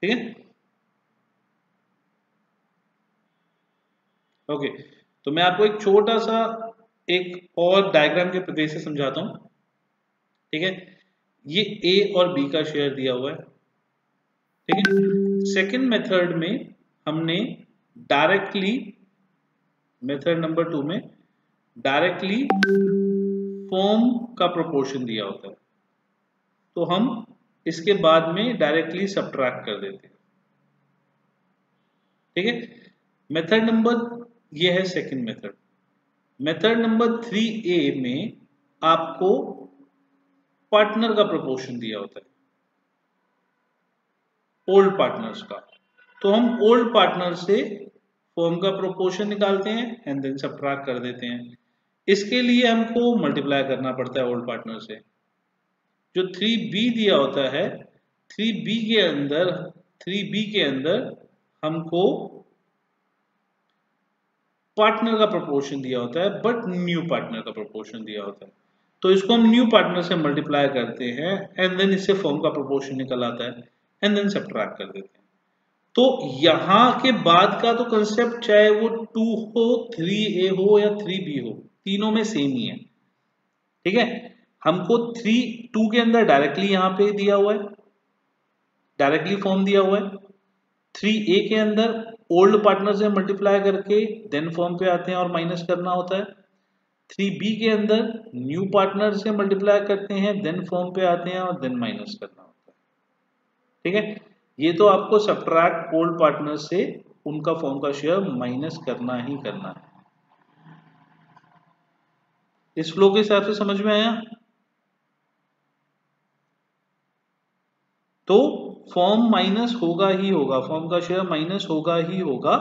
ठीक है, ओके। तो मैं आपको एक छोटा सा एक और डायग्राम के वे से समझाता हूं। ठीक है, ये ए और बी का शेयर दिया हुआ है। ठीक है, सेकंड मेथड में हमने डायरेक्टली, मेथड नंबर 2 में डायरेक्टली फॉर्म का प्रोपोर्शन दिया होता है, तो हम इसके बाद में डायरेक्टली सब्ट्रैक्ट कर देते हैं। ठीक है, मेथड नंबर, ये है second method. Method number 3A में आपको पार्टनर का प्रोपोर्शन दिया होता है, ओल्ड पार्टनर्स का, तो हम ओल्ड पार्टनर से फॉर्म का प्रोपोर्शन निकालते हैं एंड देन सब्ट्रैक्ट कर देते हैं। इसके लिए हमको मल्टीप्लाई करना पड़ता है ओल्ड पार्टनर से। जो 3B दिया होता है, 3B के अंदर 3B के अंदर हमको पार्टनर का प्रोपोर्शन दिया होता है, बट न्यू पार्टनर का प्रोपोर्शन दिया होता है, तो इसको हम न्यू पार्टनर से मल्टीप्लाई करते हैं एंड देन इससे फॉर्म का प्रोपोर्शन निकल आता है एंड देन सब्ट्रैक्ट कर देते हैं। तो यहां के बाद का तो कंसेप्ट चाहे वो 2 हो, 3A हो या 3B हो, तीनों में सेम ही है। ठीक है, हमको 2 के अंदर डायरेक्टली यहां पे दिया हुआ है, डायरेक्टली फॉर्म दिया हुआ है। 3A के अंदर ओल्ड पार्टनर से मल्टीप्लाई करके देन फॉर्म पे आते हैं और माइनस करना होता है। 3B के अंदर न्यू पार्टनर से मल्टीप्लाई करते हैं, देन फॉर्म पे आते हैं और देन माइनस करना होता है। ठीक है, ये तो आपको सब्ट्रैक्ट ओल्ड पार्टनर से उनका फॉर्म का शेयर माइनस करना ही करना है। इस फ्लो के हिसाब से समझ में आया? तो फॉर्म माइनस होगा ही होगा, फॉर्म का शेयर माइनस होगा ही होगा।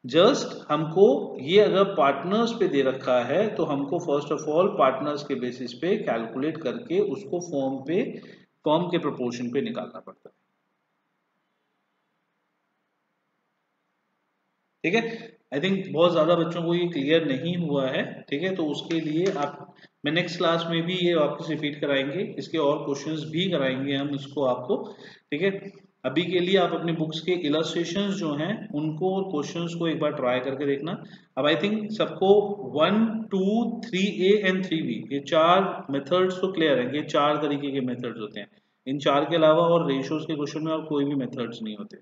जस्ट हमको ये अगर पार्टनर्स पे दे रखा है तो हमको फर्स्ट ऑफ ऑल पार्टनर्स के बेसिस पे कैलकुलेट करके उसको फॉर्म के प्रोपोर्शन पे निकालना पड़ता है। ठीक है, आई थिंक बहुत ज्यादा बच्चों को ये क्लियर नहीं हुआ है। ठीक है, तो उसके लिए आप मैं नेक्स्ट क्लास में भी ये वापस रिपीट कराएंगे, इसके और क्वेश्चंस भी कराएंगे हम इसको आपको। ठीक है, अभी के लिए आप अपनी बुक्स के इलस्ट्रेशंस जो हैं उनको और क्वेश्चंस को एक बार ट्राई करके देखना। अब आई थिंक सबको 1, 2, 3A एंड 3B ये 4 मेथड्स तो क्लियर है, ये 4 तरीके के मेथड्स होते हैं। इन 4 के अलावा और रेशियोज के क्वेश्चन में और कोई भी मेथड्स नहीं होते।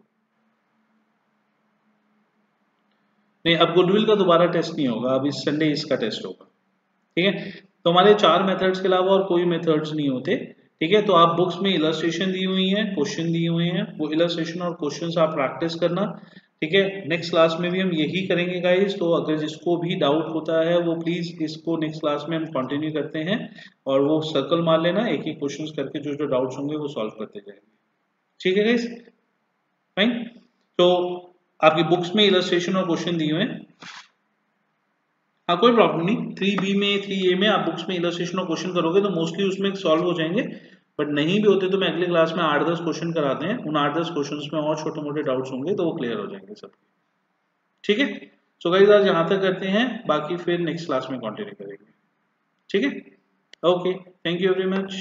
नहीं, अब गुडविल का दोबारा टेस्ट नहीं होगा, अब इस संडे इसका टेस्ट होगा। ठीक है, तो हमारे 4 मेथड्स के अलावा और कोई मेथड्स नहीं होते। ठीक है, तो आप बुक्स में इलस्ट्रेशन दी हुई है, क्वेश्चन दिए हुए हैं, वो इलस्ट्रेशन और क्वेश्चंस आप प्रैक्टिस करना। ठीक है, नेक्स्ट क्लास में भी हम यही करेंगे गाइस, तो अगर जिसको भी डाउट होता है वो प्लीज इसको नेक्स्ट क्लास में हम कंटिन्यू करते हैं, और वो सर्कल मार लेना, एक एक क्वेश्चन करके जो जो डाउट्स होंगे वो सॉल्व करते जाएंगे। ठीक है गाइस, फाइन। तो आपकी बुक्स में इलस्ट्रेशन और क्वेश्चन दिए हुए हैं, हाँ कोई प्रॉब्लम नहीं। 3B में 3A में आप बुक्स में इलस्ट्रेशन और क्वेश्चन करोगे तो मोस्टली उसमें सॉल्व हो जाएंगे, बट नहीं भी होते तो मैं अगले क्लास में 8-10 क्वेश्चन कराते हैं, उन 8-10 क्वेश्चंस में और छोटे मोटे डाउट्स होंगे तो वो क्लियर हो जाएंगे सब। ठीक है, सो गाइस आज यहाँ तक करते हैं, बाकी फिर नेक्स्ट क्लास में कंटिन्यू करेंगे। ठीक है, okay, thank you very much.